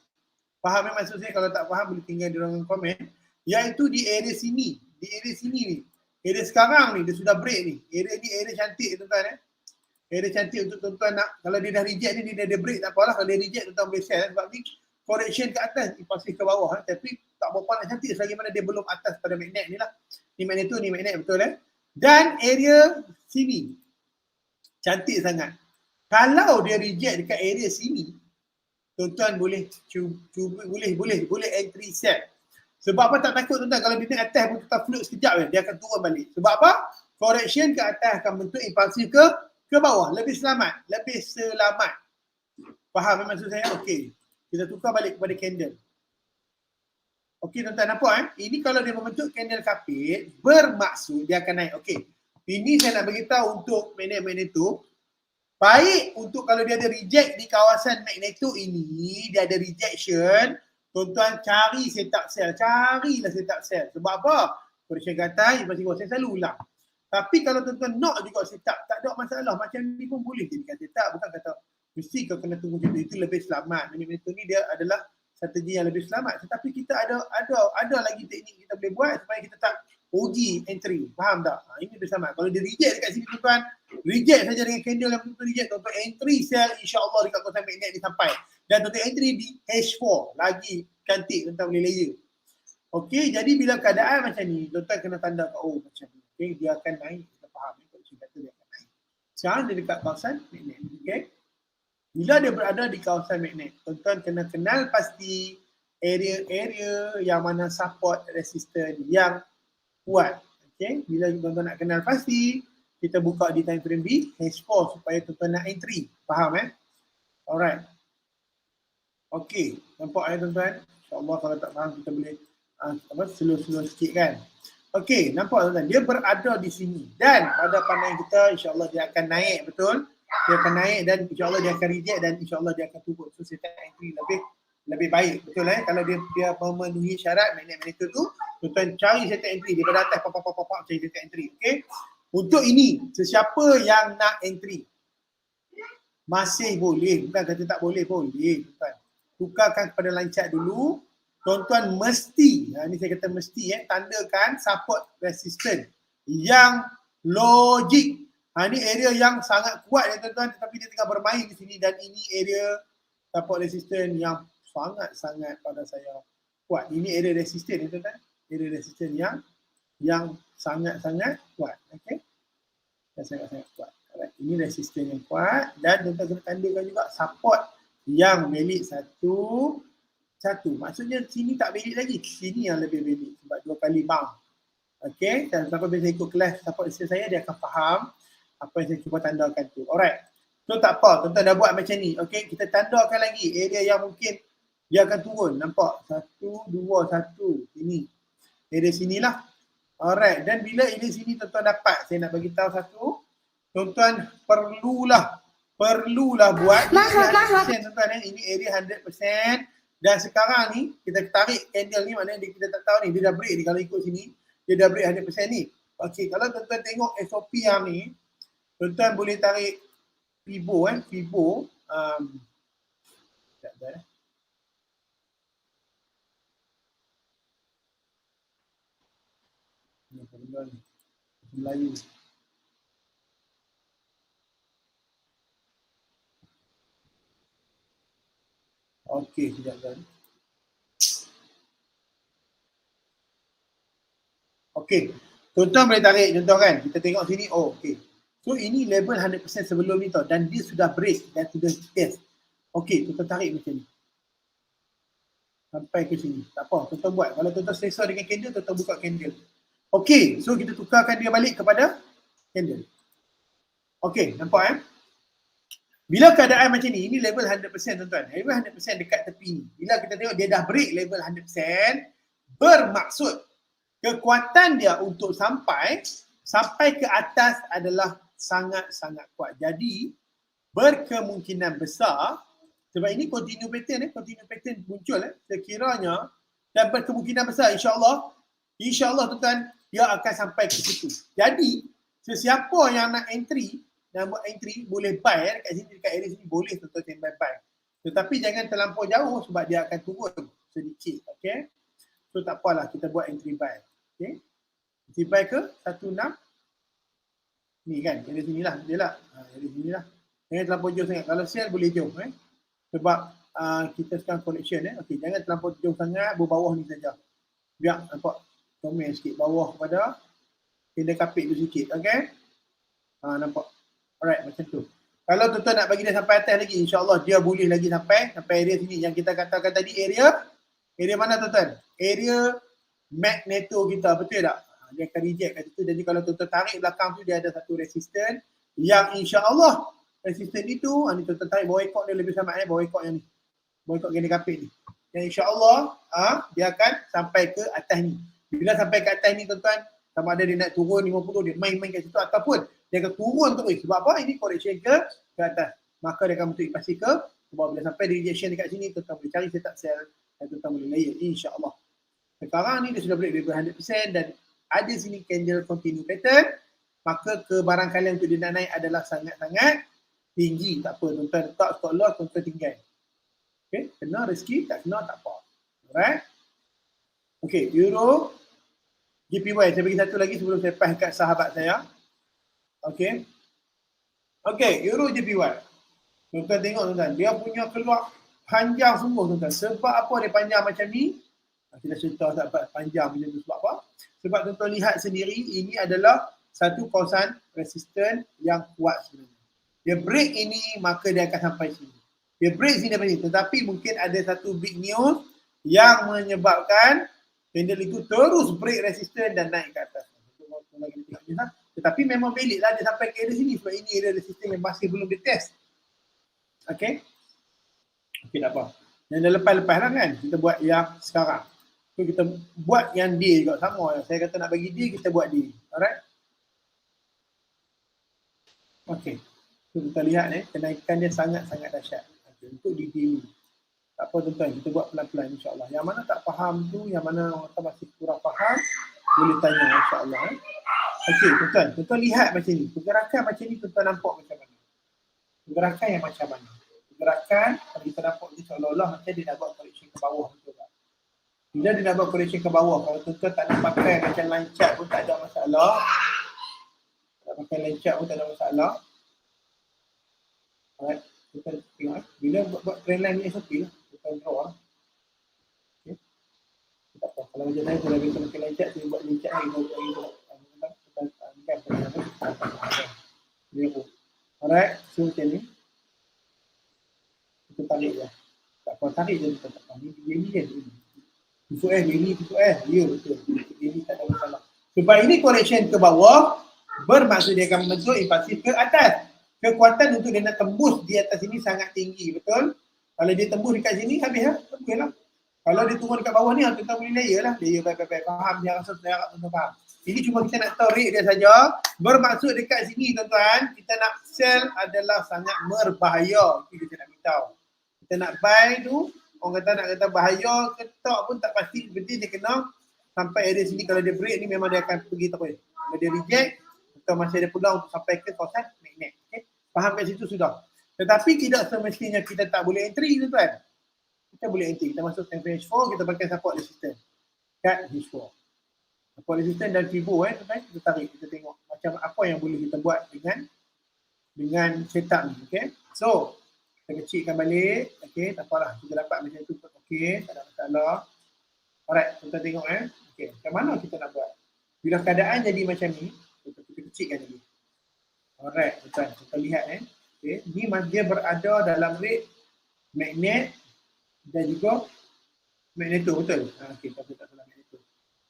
faham maksud saya? Kalau tak faham boleh tinggal di ruangan komen, iaitu di area sini, ni. Area sekarang ni dia sudah break ni. Area ni area cantik tuan-tuan. Area cantik untuk tuan-tuan nak, kalau dia dah reject ni, dia dah break tak apalah. Kalau dia reject tuan-tuan boleh sell sebab ni correction ke atas, impulsif ke bawah. Tapi tak berapa nak cantik selagi mana dia belum atas pada magnet ni lah. Ni magnet tu, ni magnet, betul Dan area sini cantik sangat. Kalau dia reject dekat area sini, tuan-tuan boleh boleh entry sell. Sebab apa tak takut tuan-tuan? Kalau dia naik atas pun tetap float sekejap dia akan turun balik. Sebab apa? Correction ke atas akan bentuk impulsif ke bawah. Lebih selamat. Faham maksud saya? Okey. Kita tukar balik kepada candle. Okey tuan-tuan nampak Ini kalau dia membentuk candle kapit, bermaksud dia akan naik. Okey. Ini saya nak beritahu untuk magnet tu. Baik untuk kalau dia ada reject di kawasan magnet tu ini, dia ada rejection, tuan-tuan cari setup sell. Carilah setup sell. Sebab apa? Correction ke atas, saya selalu ulang. Tapi kalau tuan-tuan nak juga setup, tak ada masalah. Macam ni pun boleh jadikan setup. Bukan kata mesti kau kena tunggu macam itu lebih selamat. Magnet ni dia adalah strategi yang lebih selamat. Tetapi kita ada lagi teknik kita boleh buat supaya kita tak uji entry. Faham tak? Ini lebih selamat. Kalau dia reject dekat sini tuan-tuan, reject saja dengan candle yang betul reject, tuan-tuan entry sell insya-Allah dekat kawasan magnet ni sampai. Dan tuan-tuan entry di H4 lagi cantik, tuan-tuan boleh layer. Okey, jadi bila keadaan macam ni, tuan-tuan kena tanda macam ni. Okey, dia akan naik. Kita faham kalau cerita dia akan naik. Sekarang dia dekat kawasan magnet. Okey. Bila dia berada di kawasan magnet, tuan-tuan kena kenal pasti area-area yang mana support resistance yang kuat. Okey, bila tuan-tuan nak kenal pasti, kita buka di time frame di H4 supaya tuan-tuan nak entry. Faham Alright. Okey, nampak tuan-tuan? InsyaAllah kalau tak faham kita boleh slow-slow sikit kan. Okey, nampak tuan-tuan? Dia berada di sini. Dan pada pandangan kita, insyaAllah dia akan naik, betul? Dia akan naik dan insyaAllah dia akan reject dan insyaAllah dia akan turun. So, set entry lebih baik, betul Kalau dia memenuhi syarat magnet tu, tuan-tuan cari set entry daripada atas, cari set entry. Okey? Untuk ini, sesiapa yang nak entry, masih boleh. Bukan kata tak boleh, boleh. Tuan. Tukarkan kepada lancat dulu. Tuan-tuan mesti, ni saya kata mesti tandakan support resistance yang logik. Ini area yang sangat kuat tuan-tuan, tetapi dia tengah bermain di sini dan ini area support resistance yang sangat-sangat pada saya kuat. Ini area resistance tuan-tuan. Area resistance yang sangat-sangat kuat. Okey. Yang sangat-sangat kuat. Ini resistance yang kuat dan tuan-tuan kena tandakan juga support yang valid satu. Maksudnya sini tak valid lagi. Sini yang lebih valid sebab 2 kali bounce. Okey, dan siapa biasa ikut kelas support resistance saya, dia akan faham apa yang saya cuba tandakan tu. Alright. So tak apa, tuan-tuan dah buat macam ni. Okey, kita tandakan lagi area yang mungkin dia akan turun. Nampak? 1, 2, 1. Ini. Area sinilah. Alright. Dan bila area sini tuan-tuan dapat, saya nak bagi tahu satu. Tuan-tuan perlulah buat. Tuan-tuan ini area 100%. Dan sekarang ni, kita tarik candle ni, maknanya kita tak tahu ni, dia dah break ni. Kalau ikut sini, dia dah break 100% ni. Okey, kalau tuan-tuan tengok SOP yang ni, tuan-tuan boleh tarik Fibo. Fibo. Sekejap. Ni apa benda ni? Melayu. Okey, sekejap. Okey. Tuan-tuan boleh tarik contoh kan. Kita tengok sini, oh okey. So ini level 100% sebelum ni tau dan dia sudah break dan sudah test. Okey, tuan-tuan tarik macam ni. Sampai ke sini. Tak apa, tuan-tuan buat. Kalau tuan-tuan selesa dengan candle, tuan-tuan buka candle. Okey, so kita tukarkan dia balik kepada candle. Okey, nampak Bila keadaan macam ni, ini level 100% tuan-tuan. Level 100% dekat tepi ni. Bila kita tengok dia dah break level 100%, bermaksud kekuatan dia untuk sampai ke atas adalah sangat-sangat kuat. Jadi, berkemungkinan besar, sebab ini continue pattern muncul sekiranya, dan berkemungkinan besar insyaAllah tuan-tuan, dia akan sampai ke situ. Jadi, sesiapa yang nak entry, yang buat entry, boleh buy dekat sini, dekat area sini, boleh tuan-tuan standby buy. Tetapi jangan terlampau jauh sebab dia akan turun sedikit. Okay? So tak apalah, kita buat entry buy. Okay? Entry buy ke 16? Ni kan, area sinilah, dia lah. Area sinilah. Jangan terlampau jauh sangat. Kalau sell boleh jauh. Sebab kita sekarang collection. Okay, jangan terlampau jauh sangat, bawah ni saja. Biar nampak komen sikit bawah kepada candle kapit tu sikit. Okay? Nampak? Alright, macam tu. Kalau tuan-tuan nak bagi dia sampai atas lagi, insyaAllah dia boleh lagi sampai area sini. Yang kita katakan tadi area mana tuan-tuan? Area magneto kita, betul tak? Dia akan reject kat situ. Jadi kalau tuan-tuan tarik belakang tu, dia ada satu resisten yang insyaAllah resisten itu, ni tuan-tuan tarik bawah ekor dia lebih sama bawah ekor yang ni. Bawah ekor candle kapit ni. Yang insyaAllah dia akan sampai ke atas ni. Bila sampai ke atas ni tuan-tuan, sama ada dia nak turun 50, dia main-main kat situ ataupun dia akan turun terus. Sebab apa? Ini correction ke atas. Maka dia akan bentuk pasti ke bawah. Bila sampai di rejection dekat sini, tuan-tuan boleh cari setup sell dan tuan-tuan boleh layer insya-Allah. Sekarang ni dia sudah break level 100% dan ada sini candle continue pattern, maka kebarangkalian untuk dia nak naik adalah sangat-sangat tinggi. Tak apa, tuan-tuan letak stop loss, tuan-tuan tinggal. Okay, kena rezeki, tak kena tak apa. Alright. Okay, euro JPY, saya bagi satu lagi sebelum saya pass kat sahabat saya. Okay. Okay, euro JPY. Tuan-tuan tengok tuan-tuan, dia punya keluar panjang semua tuan-tuan. Sebab apa dia panjang macam ni? Kita cerita sebab panjang macam tu sebab apa? Sebab tuan-tuan lihat sendiri, ini adalah satu kawasan resisten yang kuat sebenarnya. Dia break ini, maka dia akan sampai sini. Dia break sini daripada sini. Tetapi mungkin ada satu big news yang menyebabkan candle itu terus break resisten dan naik ke atas. Tetapi memang valid lah dia sampai ke area sini sebab ini area resisten yang masih belum ditest. Okay? Okay, tak apa. Yang dah lepas-lepas lah kan, kita buat yang sekarang. So kita buat yang day juga sama. Saya kata nak bagi day, kita buat day. Alright? Okay. So kita lihat kenaikan dia sangat-sangat dahsyat. Okay. Untuk di daily. Tak apa tuan-tuan, kita buat pelan-pelan insyaAllah. Yang mana tak faham tu, yang mana orang masih kurang faham, boleh tanya insyaAllah. Okey tuan-tuan, tuan-tuan lihat macam ni. Pergerakan macam ni tuan-tuan nampak macam mana? Pergerakan yang macam mana? Pergerakan, kalau kita nampak ni seolah-olah macam dia nak buat correction ke bawah. Betul tak? Bila dia nak buat correction ke bawah, kalau tuan-tuan tak nak pakai macam line chart pun tak ada masalah. Tak pakai line chart pun tak ada masalah. Alright, tuan-tuan tengok bila buat trend line ni SOP lah. Tuan-tuan draw lah. Okay. Tak apa, kalau macam saya sudah biasa pakai line chart, saya buat line chart lagi. Alright, so macam ni. Kita tarik je. Tak apa, tarik je. Tak apa, ni je. Tusuk ni. Ya, betul. Ini tak ada masalah. Sebab ini correction ke bawah, bermaksud dia akan membentuk impulsif ke atas. Kekuatan untuk dia nak tembus di atas ini sangat tinggi, betul? Kalau dia tembus dekat sini, habis lah. Betul lah. Kalau dia turun dekat bawah ni, kita boleh layer lah. Layer baik-baik. Faham? Dia rasa saya harap tuan-tuan faham. Ini cuma kita nak tahu rate dia saja. Bermaksud dekat sini tuan-tuan, kita nak sell adalah sangat berbahaya. Itu kita nak beritahu. Kita nak buy tu, orang kata bahaya ke tak pun tak pasti. Berarti dia kena sampai area sini. Kalau dia break ni memang dia akan pergi terus. Kalau dia reject, atau masih ada peluang untuk sampai ke kawasan magnet. Okay? Faham kat situ sudah. Tetapi tidak semestinya kita tak boleh entry tuan-tuan. Kita boleh entry. Kita masuk time frame H4, kita pakai support resistance. Kat H4. Support resistance dan Fibo tuan-tuan. Kita tarik, kita tengok macam apa yang boleh kita buat dengan setup ni. Okay? So, kita kecilkan balik. Okay, tak apalah. Kita dapat macam tu. Okay, tak ada masalah. Alright, kita tengok Okay, macam mana kita nak buat? Bila keadaan jadi macam ni, kita kecilkan lagi. Alright, tuan. Kita lihat Okay. Ni dia berada dalam rate magnet dan juga magneto, betul? Okey, tak salah magneto.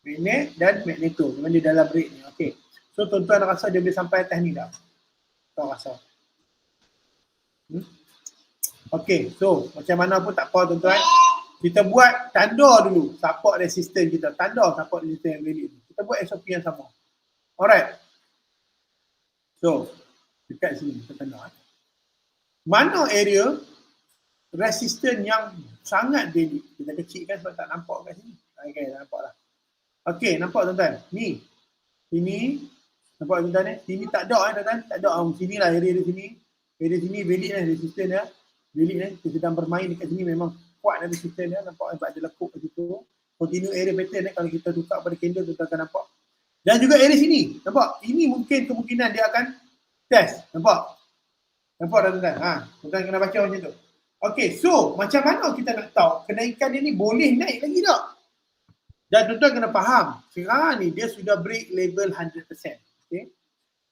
Magnet dan magneto. Memang dia dalam rate ni. Okey. So tuan-tuan rasa dia boleh sampai atas ni dah? Tuan rasa? Okey, so macam mana pun tak apa tuan-tuan. Kita buat tanda dulu support resistance kita. Tanda support resistance yang valid ni. Kita buat SOP yang sama. Alright. So, dekat sini kita tanda. Mana area resistance yang sangat valid? Kita kecilkan sebab tak nampak kat sini. Okay, nampak lah. Okay, nampak tuan-tuan. Ni. Sini. Nampak tuan-tuan Sini tak ada tuan-tuan. Tak ada. Sini lah area di sini. Area sini valid lah resistance dia. Valid lah. Kita sedang bermain dekat sini memang kuat lah resistance dia. Nampak sebab ada lekuk kat situ. Continue area pattern kalau kita tukar pada candle tuan-tuan akan nampak. Dan juga area sini. Nampak? Ini mungkin kemungkinan dia akan test. Nampak? Nampak tak tuan-tuan? Tuan-tuan kena baca macam tu. Okay, so macam mana kita nak tahu kenaikan dia ni boleh naik lagi tak? Dan tuan-tuan kena faham, sekarang ni dia sudah break level 100%. Okay?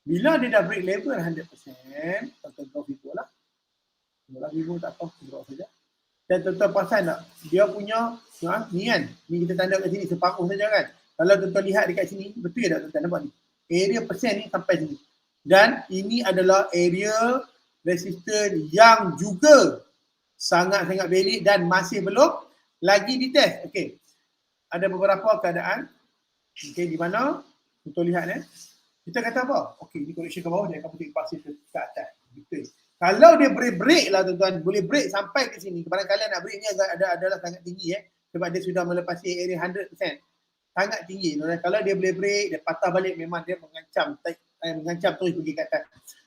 Bila dia dah break level 100%, tuan-tuan draw Vivo lah. Draw Vivo tak apa, draw saja. Dan tuan-tuan perasan tak? Dia punya, ni kan, ni kita tanda kat sini, separuh saja kan. Kalau tuan-tuan lihat dekat sini, betul tak tuan-tuan nampak ni? Area persen ni sampai sini. Dan ini adalah area resistance yang juga sangat-sangat valid dan masih belum lagi ditest. Okey. Ada beberapa keadaan okey di mana kita lihat kita kata apa? Okey, ni correction ke bawah dia akan putih pasir ke atas. Betul. Kalau dia break lah tuan-tuan, boleh break sampai ke sini. Barangkali nak break ni adalah sangat tinggi sebab dia sudah melepasi area 100%. Sangat tinggi. Kalau dia boleh break, dia patah balik memang dia mengancam terus pergi ke atas.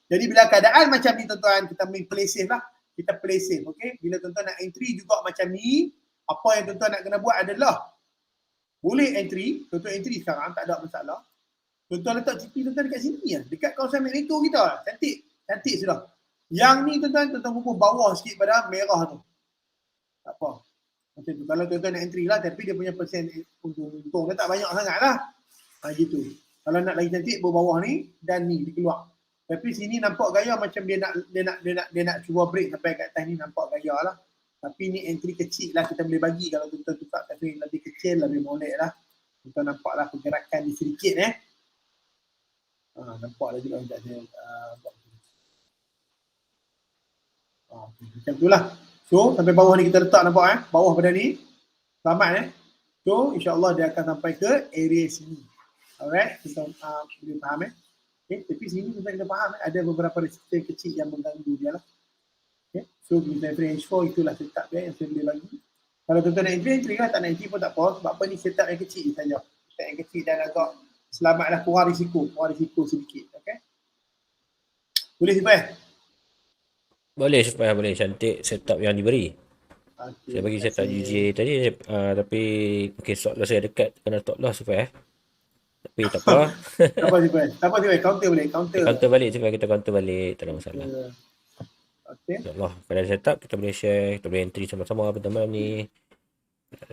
Jadi bila keadaan macam ni tuan-tuan, kita main play safe lah. Kita play safe, okay? Bila tuan-tuan nak entry juga macam ni, apa yang tuan-tuan nak kena buat adalah boleh entry, tuan-tuan entry sekarang, tak ada masalah. Tuan-tuan letak TP tuan-tuan dekat sini lah, dekat kawasan magneto kita. Cantik sudah. Yang ni tuan-tuan pupuk bawah sikit pada merah tu. Tak apa. Macam tu. Kalau tuan-tuan nak entry lah, tapi dia punya persen untung dia tak banyak sangat lah. Gitu. Kalau nak lagi cantik, bawah ni dan ni, dia keluar. Tapi sini nampak gaya macam dia nak cuba break sampai kat atas ni, nampak gaya lah. Tapi ni entry kecil lah kita boleh bagi kalau kita tukar kat sini lebih kecil, lebih molek lah. Kita nampak lah pergerakan ni sedikit nampak lah juga macam saya buat. Macam tu lah. So sampai bawah ni kita letak nampak bawah pada ni. Selamat So insyaAllah dia akan sampai ke area sini. Alright, kita boleh faham Okay, tapi sini kita faham ada beberapa resistance kecil yang mengganggu dia lah. Okay, so kita range 4 itulah setup dia yang saya boleh bagi. Kalau tuan-tuan nak entry lah, tak nak entry pun tak apa. Sebab apa ni setup yang kecil saja. Setup yang kecil dan agak selamatlah, kurang risiko sedikit. Okay. Boleh Sifai? Boleh supaya boleh cantik setup yang diberi. Okay, saya bagi setup UJ tadi tapi mungkin stop loss saya dekat kena stop loss supaya tapi tak apa. Tak apa Sifai, counter boleh, counter balik supaya kita counter balik, tak ada masalah. Okay. InsyaAllah pada setup kita boleh share, kita boleh entry sama-sama pada malam ni.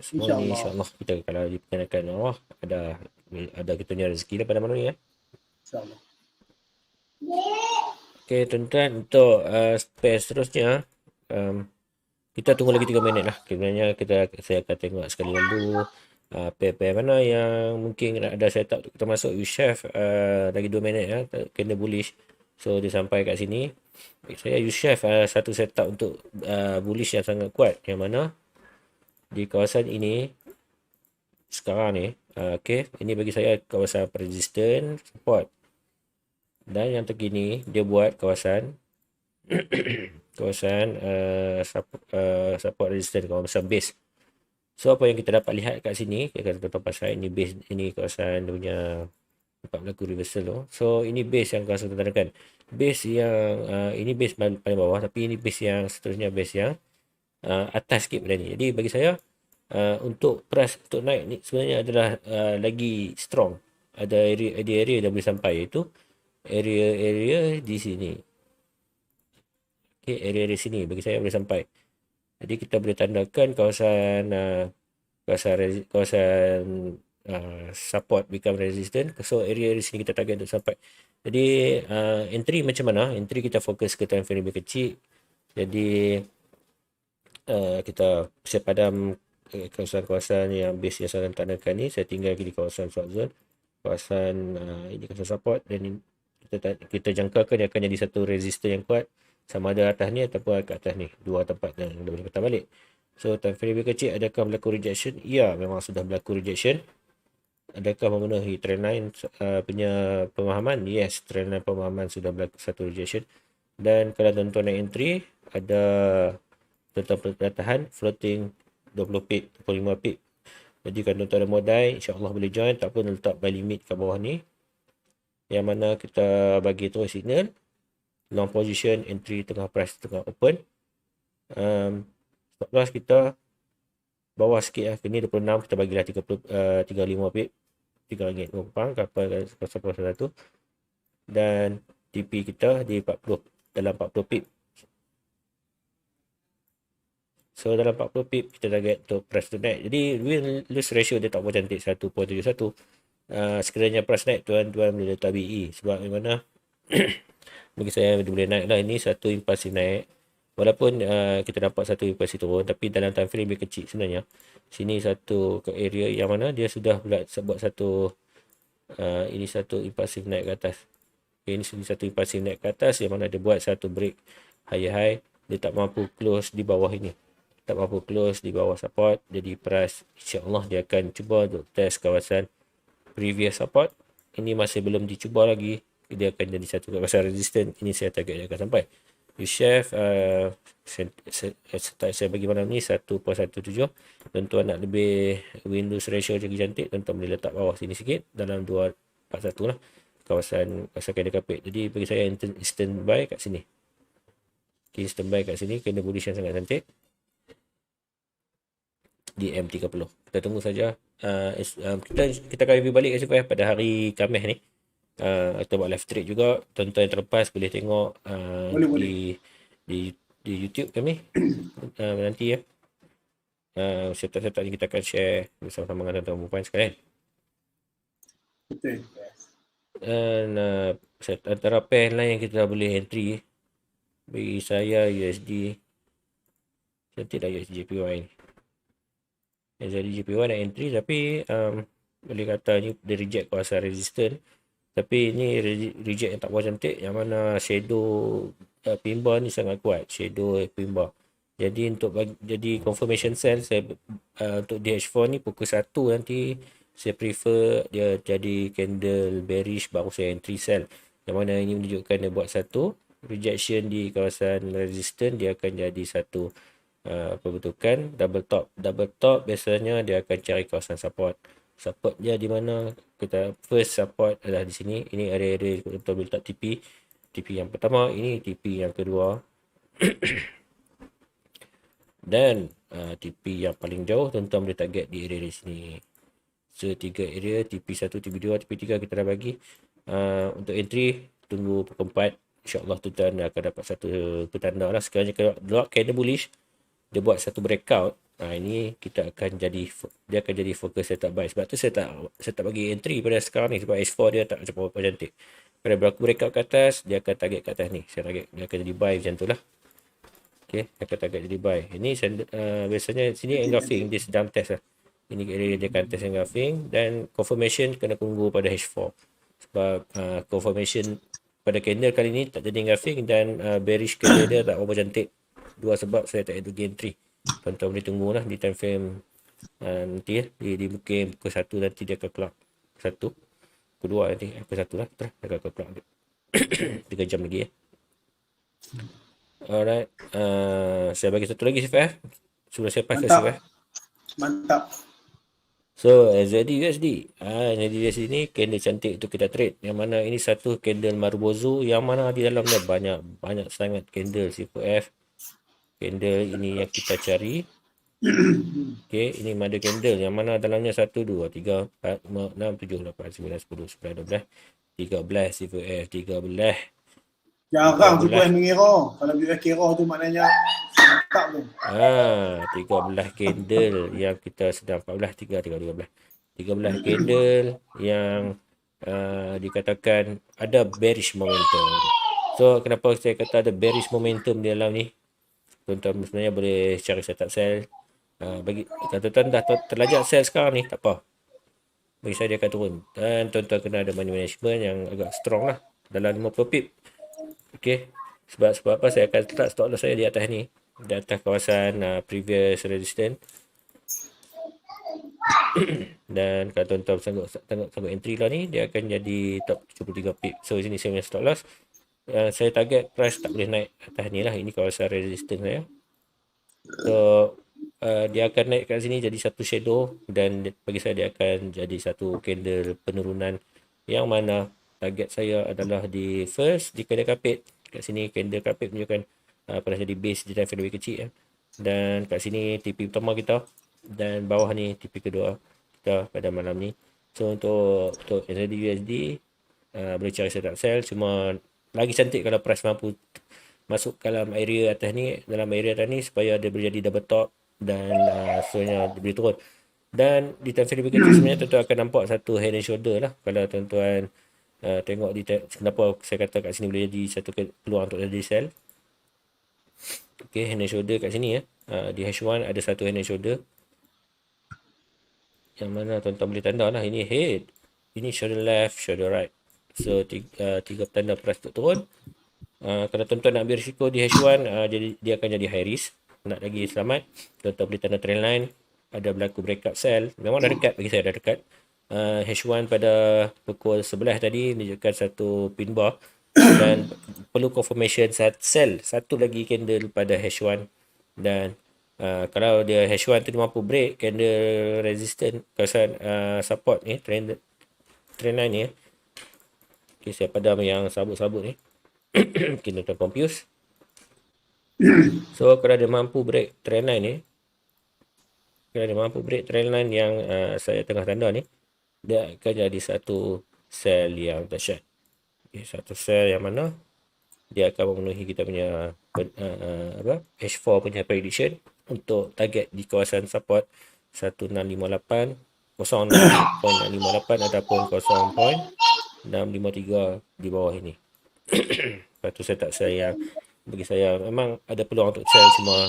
Semua ni insyaAllah kita kalau diperkenalkan Allah ada kita punya rezeki lah pada malam ni InsyaAllah. Okay tuan-tuan, untuk space seterusnya kita tunggu lagi 3 minit lah. Sebenarnya saya akan tengok sekali dulu pair-pair mana yang mungkin ada setup kita masuk U-Chef lagi 2 minit kena bullish. So dia sampai kat sini. Saya U-Chef satu setup untuk bullish yang sangat kuat, yang mana di kawasan ini sekarang ni. Okay, ini bagi saya kawasan resistance support. Dan yang terkini dia buat kawasan support resistance, kawasan base. So apa yang kita dapat lihat kat sini, kita kata pasal ini base, ini kawasan dia punya tempat berlaku reversal tu. So ini base yang kawasan tanda-tandakan. Base yang ini base paling bawah, tapi ini base yang seterusnya base yang atas sikit pada ni. Jadi bagi saya untuk price untuk naik ni sebenarnya adalah lagi strong. Ada area dah boleh sampai, iaitu area di sini. Okay, area sini bagi saya boleh sampai. Jadi kita boleh tandakan kawasan support become resistant. So area sini kita target untuk sampai. Jadi entry macam mana? Entry kita fokus ke time frame lebih kecil. Jadi kita siap padam kawasan-kawasan yang base yang saya tanda-tandakan ni. Saya tinggal di kawasan short zone, kawasan ini kawasan support, dan kita jangkakan dia akan jadi satu resistor yang kuat, sama ada atas ni ataupun kat atas ni, dua tempat yang boleh patah balik. So time frame lebih kecil, adakah berlaku rejection? Ya, memang sudah berlaku rejection. Adakah memenuhi trendline punya pemahaman? Yes, trendline pemahaman sudah berlaku satu rejection. Dan kalau tuan-tuan nak entry, ada tuan-tuan tahan floating 20 pip, 25 pip. Jadi kalau tuan-tuan ada modal, insyaAllah boleh join. Tak pun letak buy limit kat bawah ni, yang mana kita bagi terus signal long position, entry tengah price tengah open. Stop loss kita bawah sikit lah. Ini 26, kita bagilah 35 pip, RM3 kapal 0.1. Dan TP kita di 40, dalam 40 pip. So dalam 40 pip kita target untuk price to naik. Jadi win lose ratio dia tak boleh cantik 1.71. Sekiranya price naik, tuan-tuan boleh letak BE. Sebab mana bagi saya dia boleh naik lah. Ini satu impulsif naik. Walaupun kita dapat satu impulsif turun, tapi dalam time frame lebih kecil sebenarnya. Sini satu ke area yang mana dia sudah buat satu ini satu impulsif naik ke atas. Okay, ini satu impulsif naik ke atas yang mana dia buat satu break high. Dia tak mampu close di bawah ini. Tak mampu close di bawah support. Jadi price insya-Allah dia akan cuba untuk test kawasan previous support. Ini masih belum dicuba lagi. Dia akan jadi satu kawasan resistant. Ini saya target dia akan sampai. U-Chef saya bagi malam ni 1.17. Tuan-tuan nak lebih Windows ratio lagi cantik, tuan-tuan boleh letak bawah sini sikit, dalam 241 lah, kawasan candle carpet. Jadi bagi saya instant buy kat sini. Okay, instant buy kat sini, candle bullish yang sangat cantik di M30. Kita tunggu saja. Kita akan review balik pada hari Khamis ni. Kita buat live trade juga. Tuan-tuan yang terlepas boleh tengok di YouTube kami nanti ya. Serta-serta ni kita akan share bersama-sama dengan tuan-tuan perempuan sekalian. Betul. Dan antara pair lain yang kita boleh entry, bagi saya USD cantik dah, USD JPY ni. Jadi JPY nak entry, tapi boleh kata ni dia reject kawasan resistant. Tapi ni reject yang tak buat cantik, yang mana shadow pin bar ni sangat kuat, shadow pin bar. Jadi untuk jadi confirmation sell, saya untuk DH4 ni pukul 1 nanti saya prefer dia jadi candle bearish baru saya entry sell. Yang mana ini menunjukkan dia buat satu rejection di kawasan resistant, dia akan jadi satu pembentukan double top. Biasanya dia akan cari kawasan support dia di mana. Kita first support adalah di sini. Ini area-area untuk boleh letak TP yang pertama, ini TP yang kedua. Dan TP yang paling jauh tuan-tuan boleh target di area di sini. So 3 area, TP1, TP2, TP3 kita dah bagi. Untuk entry tunggu pukul 4, insya-Allah tuan-tuan akan dapat satu petanda lah. Sekiranya kalau candle bullish, dia buat satu breakout, ini kita akan jadi, dia akan jadi fokus setup buy. Sebab tu saya tak bagi entry pada sekarang ni, sebab S4 dia tak macam apa cantik. Kalau berlaku breakout ke atas, dia akan target ke atas ni. Saya target dia akan jadi buy macam tu lah. Okay, akan target jadi buy. Ini biasanya sini engulfing, dia sedang test lah. Ini area dia akan test engulfing, dan confirmation kena tunggu pada H4. Sebab confirmation pada candle kali ni tak jadi engulfing, dan bearish candle dia tak berapa cantik. Dua sebab saya tak ada entry. Tuan-tuan boleh tunggu lah di time frame nanti ya. Di mungkin pukul 1 nanti dia akan keluar 1. Pukul 2 nanti pukul 1 lah. Terus dia akan keluar 3 jam lagi ya. Alright. Saya bagi satu lagi CFF. Sudah saya pass CFF. Mantap. So ZD USD. ZD USD ni candle cantik untuk kita trade. Yang mana ini satu candle Marubozu, yang mana di dalamnya banyak sangat candle CFF. Candle ini yang kita cari. Okay, ini mother candle yang mana dalamnya 1, 2, 3, 4, 5, 6, 7, 8, 9, 10, 11, 12, 13 CFF, 13. Jarang tu boleh mengira. Kalau dia kira tu maknanya mantap tu. 13 candle yang kita sedang 14, 3, 13. 13 candle yang dikatakan ada bearish momentum. So kenapa saya kata ada bearish momentum di dalam ni? Tuan-tuan sebenarnya boleh cari setup sell. Bagi tuan-tuan dah terlajak sell sekarang ni, tak apa. Bagi saya dia akan turun. Dan tuan-tuan kena ada money management yang agak strong lah. Dalam 50 pip. Okay. Sebab apa saya akan letak stop loss saya di atas ni. Di atas kawasan previous resistance. Dan kalau tuan-tuan sanggup entry lah ni, dia akan jadi top 73 pip. So sini saya punya stop loss. Saya target price tak boleh naik atas ni lah. Ini kawasan resistance saya. So dia akan naik kat sini jadi satu shadow, dan bagi saya dia akan jadi satu candle penurunan, yang mana target saya adalah di first, di candle carpet. Kat sini candle carpet menunjukkan pernah jadi base di time frame lebih kecil. Dan kat sini TP pertama kita, dan bawah ni TP kedua kita pada malam ni. So untuk NZD USD boleh cari setup sell, cuma lagi cantik kalau price mampu masuk dalam area atas ni, dalam area atas ni, supaya dia boleh jadi double top dan sebenarnya dia boleh turun. Dan di time frame lebih kecil sebenarnya tuan-tuan akan nampak satu head and shoulder lah. Kalau tuan-tuan tengok di kenapa saya kata kat sini boleh jadi satu peluang untuk jadi sell. Okay, head and shoulder kat sini di H1 ada satu head and shoulder, yang mana tuan-tuan boleh tanda lah, ini head, ini shoulder left, shoulder right. So tiga tanda price untuk turun. Kalau tuan-tuan nak ambil risiko di H1, dia akan jadi high risk. Nak lagi selamat, tuan-tuan boleh tanda trend line. Ada berlaku breakout sell, memang dah dekat, bagi saya dah dekat. H1 pada pukul 11 tadi menunjukkan satu pin bar, dan perlu confirmation sell satu lagi candle pada H1. Dan kalau dia H1 tu dia mampu break candle resistance, kawasan support ni, trend line ni. Okay, saya padam yang sabut-sabut ni. Mungkin tuan confuse. So kalau dia mampu break trend line ni, kalau dia mampu break trend line yang saya tengah tanda ni, dia akan jadi satu sell yang dahsyat. Okay, satu sell yang mana dia akan memenuhi kita punya H4 punya prediction untuk target di kawasan support 1658, 06.658 ataupun 0.653 di bawah ini. Lepas tu saya tak sayang, bagi saya memang ada peluang untuk sell, cuma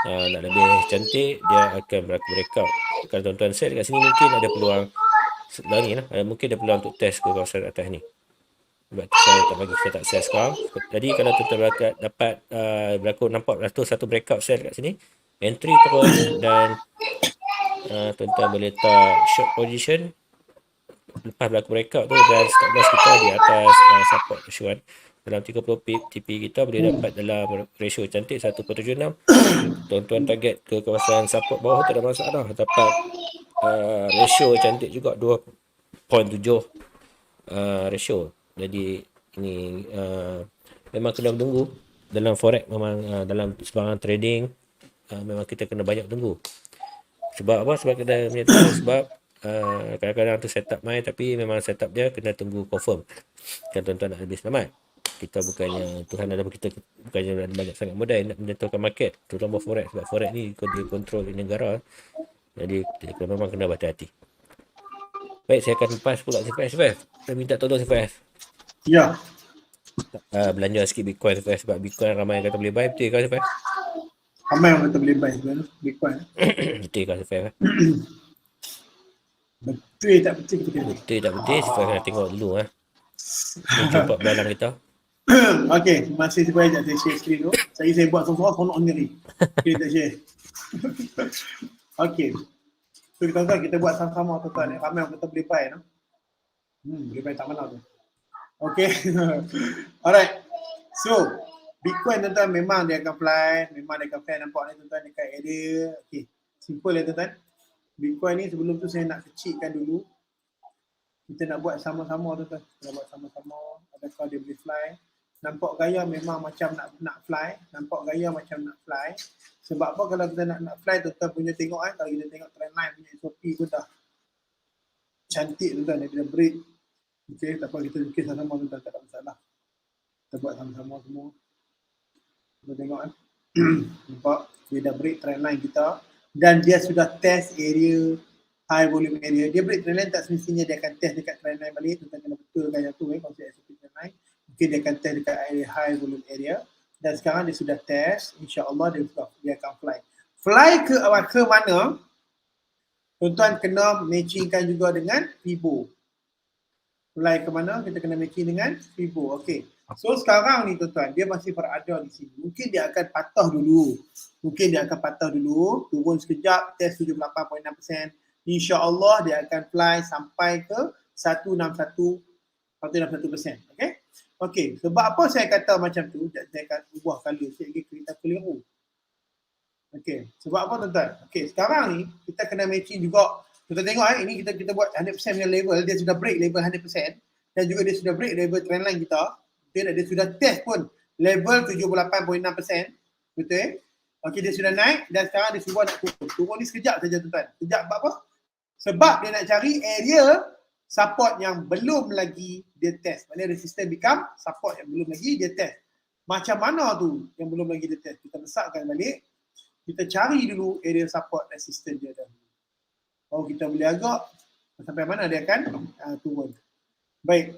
nak lebih cantik dia akan berlaku breakout. Kalau tuan-tuan sell kat sini, mungkin ada peluang ni lah, mungkin ada peluang untuk test ke kawasan atas ni. Sebab saya tak bagi, saya tak sell sekarang. Jadi kalau tuan-tuan dapat berlaku, nampak satu breakout sell kat sini, entry terus, dan tuan-tuan boleh letak short position lepas berlaku breakout tu, dan stop loss kita di atas support ratio dalam 30 pip. TP kita boleh dapat dalam ratio cantik 1.76. Tuan-tuan target ke kawasan support bawah tak ada masalah, dapat ratio cantik juga 2.7 ratio. Jadi ini memang kena tunggu dalam forex, memang dalam sebarang trading memang kita kena banyak tunggu. Sebab apa? Sebab kita menyatakan sebab kadang-kadang tu setup main, tapi memang setup dia kena tunggu confirm. Kan tuan-tuan nak lebih selamat. Kita bukannya Tuhan ada, kita bukannya ada banyak sangat modal nak menentukan market, terutama forex. Sebab forex ni dia kontrol di negara. Jadi kita memang kena berhati-hati. Baik, saya akan lepas pula CFF. Saya minta tolong CFF. Ya. Belanja sikit Bitcoin CFF, sebab Bitcoin ramai yang kata boleh buy. Betul ke CFF? Ramai yang kata boleh buy sebenarnya Bitcoin. Betul ke CFF? Betul tak betul kita kena. Betul tak betul, CFF kena tengok dulu. Jumpa belalang kita. Okey, masih supaya saya share screen tu. Saya buat sesuatu konok sendiri. Okay, tak share. Okey. So kita buat sama-sama tuan-tuan. Ramai yang kata boleh buy no. Boleh buy tak mana tu. Okey. Alright. So, Bitcoin tuan-tuan memang dia akan fly, nampak ni tuan-tuan dekat area. Okey. Simple ya tuan-tuan. Bitcoin ni sebelum tu saya nak kecilkan dulu. Kita nak buat sama-sama tuan-tuan. Kita nak buat sama-sama. Adakah dia boleh fly? Nampak gaya memang macam nak fly. Nampak gaya macam nak fly. Sebab apa kalau kita nak fly, tuan-tuan punya tengok kalau kita tengok trend line punya SOP pun dah cantik tuan-tuan, dia break. Okey, tak apa, kita lukis sama-sama tuan-tuan, tak ada masalah. Kita buat sama-sama semua. Kita tengok nampak dia dah break trend line kita, dan dia sudah test area high volume area. Dia break trendline tak semestinya dia akan test dekat trendline balik, tuan kena betulkan yang tu konsep SOP trendline. Mungkin dia akan test dekat area high volume area dan sekarang dia sudah test, insya-Allah dia akan fly. Fly ke mana? Tuan-tuan kena matchingkan juga dengan Fibo. Fly ke mana? Kita kena matching dengan Fibo. Okey. So sekarang ni tuan-tuan, dia masih berada di sini. Mungkin dia akan patah dulu. Turun sekejap, test 78.6%. InsyaAllah dia akan fly sampai ke 161%. Okey? Okey, sebab apa saya kata macam tu? Saya akan ubah color sikit lagi kita keliru. Okey, sebab apa tuan-tuan? Okey, sekarang ni kita kena matching juga. Kita tengok ini kita buat 100% dengan level, dia sudah break level 100% dan juga dia sudah break level trendline kita. Dia sudah test pun level 78.6%. Betul? Okey, dia sudah naik dan sekarang dia cuba nak turun. Turun ni sekejap saja tuan-tuan. Sekejap sebab apa? Sebab dia nak cari area support yang belum lagi dia test. Maksudnya resistance become support yang belum lagi dia test. Macam mana tu yang belum lagi dia test? Kita besarkan balik. Kita cari dulu area support resistance dia dahulu. Baru kita boleh agak sampai mana dia akan turun. Baik.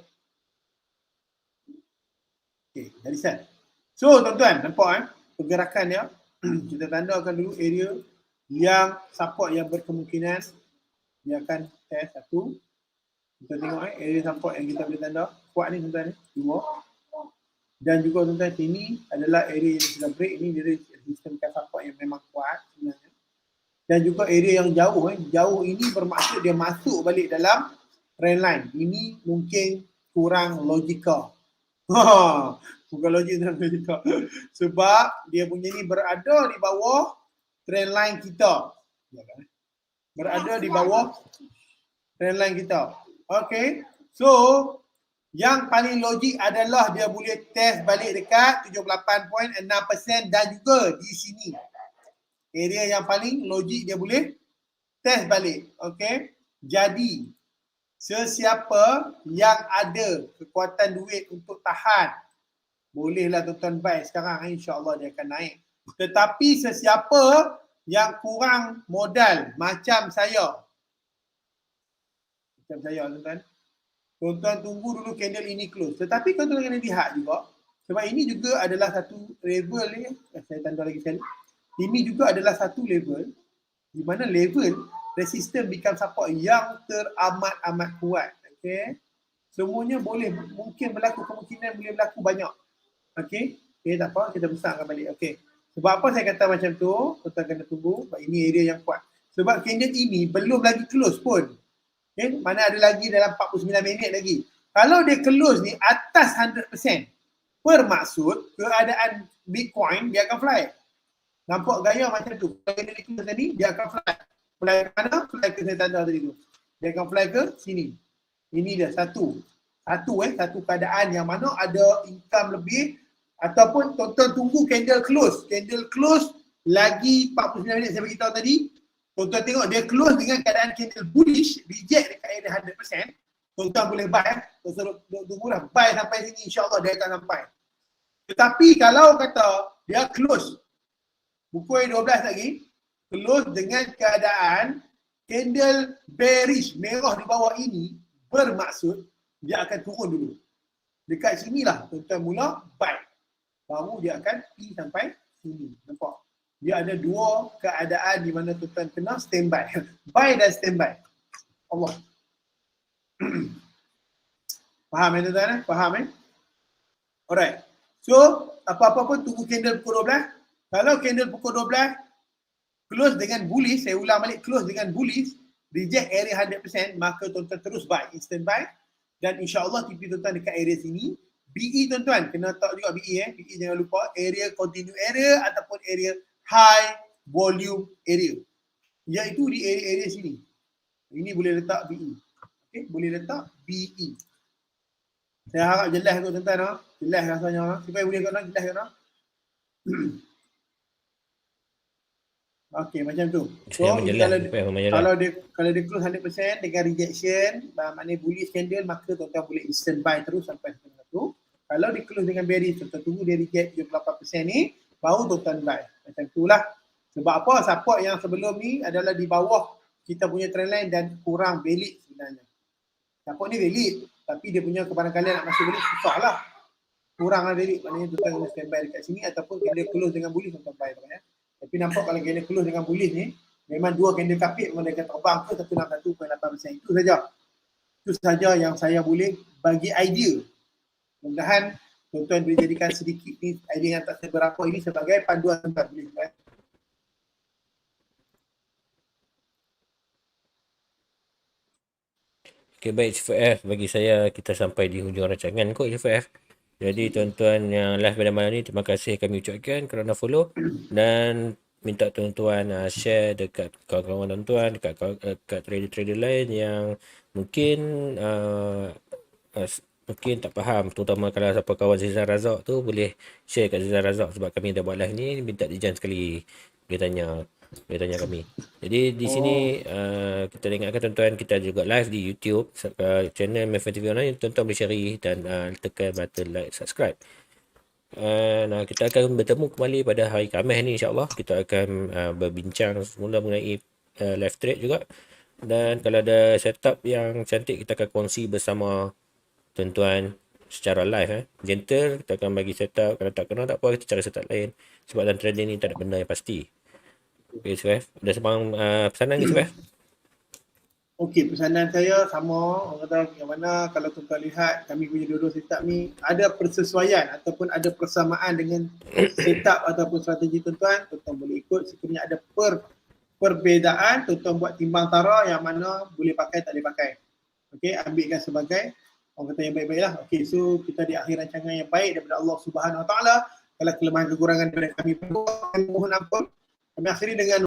Okey, jadi set. So tuan-tuan, nampak pergerakan dia. Kita tandakan dulu area yang support yang berkemungkinan dia akan test satu. Kita tengok area support yang kita boleh tanda. Kuat ni tuan-tuan ni. Dua. Dan juga tuan-tuan sini adalah area yang sudah break. Ini dia resistance support yang memang kuat sebenarnya. Dan juga area yang jauh. Jauh ini bermaksud dia masuk balik dalam trendline. Ini mungkin kurang logika. Bukan logik dan logika. Sebab dia punya ni berada di bawah trendline kita. Berada di bawah trendline kita. Okay. So, yang paling logik adalah dia boleh test balik dekat 78.6% dan juga di sini. Area yang paling logik dia boleh test balik. Okay. Jadi, sesiapa yang ada kekuatan duit untuk tahan, bolehlah tuan-tuan buy sekarang, insya-Allah dia akan naik. Tetapi sesiapa yang kurang modal macam saya, tuan-tuan, tuan-tuan tunggu dulu candle ini close. Tetapi tuan-tuan kena lihat juga, sebab ini juga adalah satu level ni, saya tanda lagi sekali. Ini juga adalah satu level di mana level resistance become support yang teramat-amat kuat. Okay. Semuanya boleh, mungkin berlaku, kemungkinan boleh berlaku banyak. Okay. Okay, tak apa, kita besarkan balik. Okay. Sebab apa saya kata macam tu, tuan-tuan kena tunggu, sebab ini area yang kuat. Sebab candle ini belum lagi close pun. Okay. Mana ada lagi dalam 49 minit lagi. Kalau dia close ni atas 100%, bermaksud keadaan Bitcoin dia akan fly. Nampak gaya macam tu. Kalau dia close tadi, dia akan fly. Fly ke mana? Fly ke saya tanda tadi tu. Dia akan fly ke sini. Ini dia satu keadaan yang mana ada income lebih ataupun tuan-tuan tunggu candle close. Candle close lagi 49 minit saya beritahu tadi. Tuan-tuan tengok dia close dengan keadaan candle bullish, reject dekat area 100%. Tuan-tuan boleh buy. Tuan-tuan tunggulah buy sampai sini, insya-Allah dia akan sampai. Tetapi kalau kata dia close pukul 12 lagi, close dengan keadaan candle bearish merah di bawah ini, bermaksud dia akan turun dulu. Dekat sinilah tuan-tuan mula buy. Baru dia akan pergi sampai sini. Nampak? Dia ada dua keadaan di mana tuan-tuan kena standby. Buy dan standby. Allah. Faham tuan-tuan? Faham Alright. So, apa-apa pun tunggu candle pukul 12. Kalau candle pukul 12 close dengan bullish, saya ulang balik, close dengan bullish, reject area 100%, maka tuan-tuan terus buy, instant buy. Dan insya-Allah TP tuan-tuan dekat area sini. BE tuan-tuan, kena tahu juga BE BE jangan lupa, area continue area ataupun area high volume area. Iaitu di area-area sini. Ini boleh letak BE. Okey, boleh letak BE. Saya harap jelas kot tuan-tuan. Jelas rasanya. Supaya boleh kena jelas kena. Okey, macam tu. So, kalau dia close 100% dengan rejection, maknanya bullish candle, maka tuan-tuan boleh instant buy terus sampai setengah tu. Kalau dia close dengan bearish, tuan-tuan tunggu dia reject 78% ni, baru tuan-tuan buy. Macam itulah. Sebab apa? Support yang sebelum ni adalah di bawah kita punya trendline dan kurang valid sebenarnya. Nampak ni valid, tapi dia punya kebarangkalian nak masuk valid susah lah. Kurang lah valid, maknanya tuan kena standby dekat sini ataupun candle close dengan bullish tuan buy ya. Tapi nampak kalau candle close dengan bullish ni, memang dua candle kapit memang dia terbang ke 161.8%. Itu saja. Itu saja yang saya boleh bagi idea. Mudah-mudahan tuan-tuan boleh jadikan sedikit ni idea yang tak seberapa ini sebagai panduan tuan boleh kan. Okay, baik Cik F. Bagi saya, kita sampai di hujung rancangan kot Cik F. Jadi tuan-tuan yang live pada malam ni, terima kasih kami ucapkan kerana follow. Dan minta tuan-tuan share dekat kawan-kawan tuan-tuan, dekat trader-trader lain yang mungkin mungkin tak faham. Terutama kalau siapa kawan Zizan Razak tu, boleh share kat Zizan Razak. Sebab kami dah buat live ni, minta Dijan sekali dia tanya kami. Jadi di sini kita ingatkan tuan-tuan, kita juga live di YouTube channel MFM TV Online. Tuan-tuan boleh share dan tekan button like, subscribe. Kita akan bertemu kembali pada hari Khamis ni, insyaAllah. Kita akan berbincang semula mengenai live trade juga. Dan kalau ada setup yang cantik, kita akan kongsi bersama tuan-tuan secara live. Gentle, kita akan bagi setup. Kalau tak kenal tak apa, kita cari setup lain. Sebab dalam trading ni tak ada benda yang pasti. Okay, Sufif. Ada sembang pesanan ke, Sufif? Okey, pesanan saya sama. Orang kata yang mana kalau tuan-tuan lihat kami punya dua-dua setup ni ada persesuaian ataupun ada persamaan dengan setup ataupun strategi tuan-tuan. Tuan-tuan boleh ikut. Sekiranya ada perbezaan, tuan-tuan buat timbang tara yang mana boleh pakai, tak boleh pakai. Okey, ambilkan sebagai orang kata yang baik-baik lah. Okey, so kita di akhir rancangan yang baik daripada Allah Subhanahu Wa Taala. Kalau kelemahan kekurangan daripada kami, mohon ampun. Kami akhiri dengan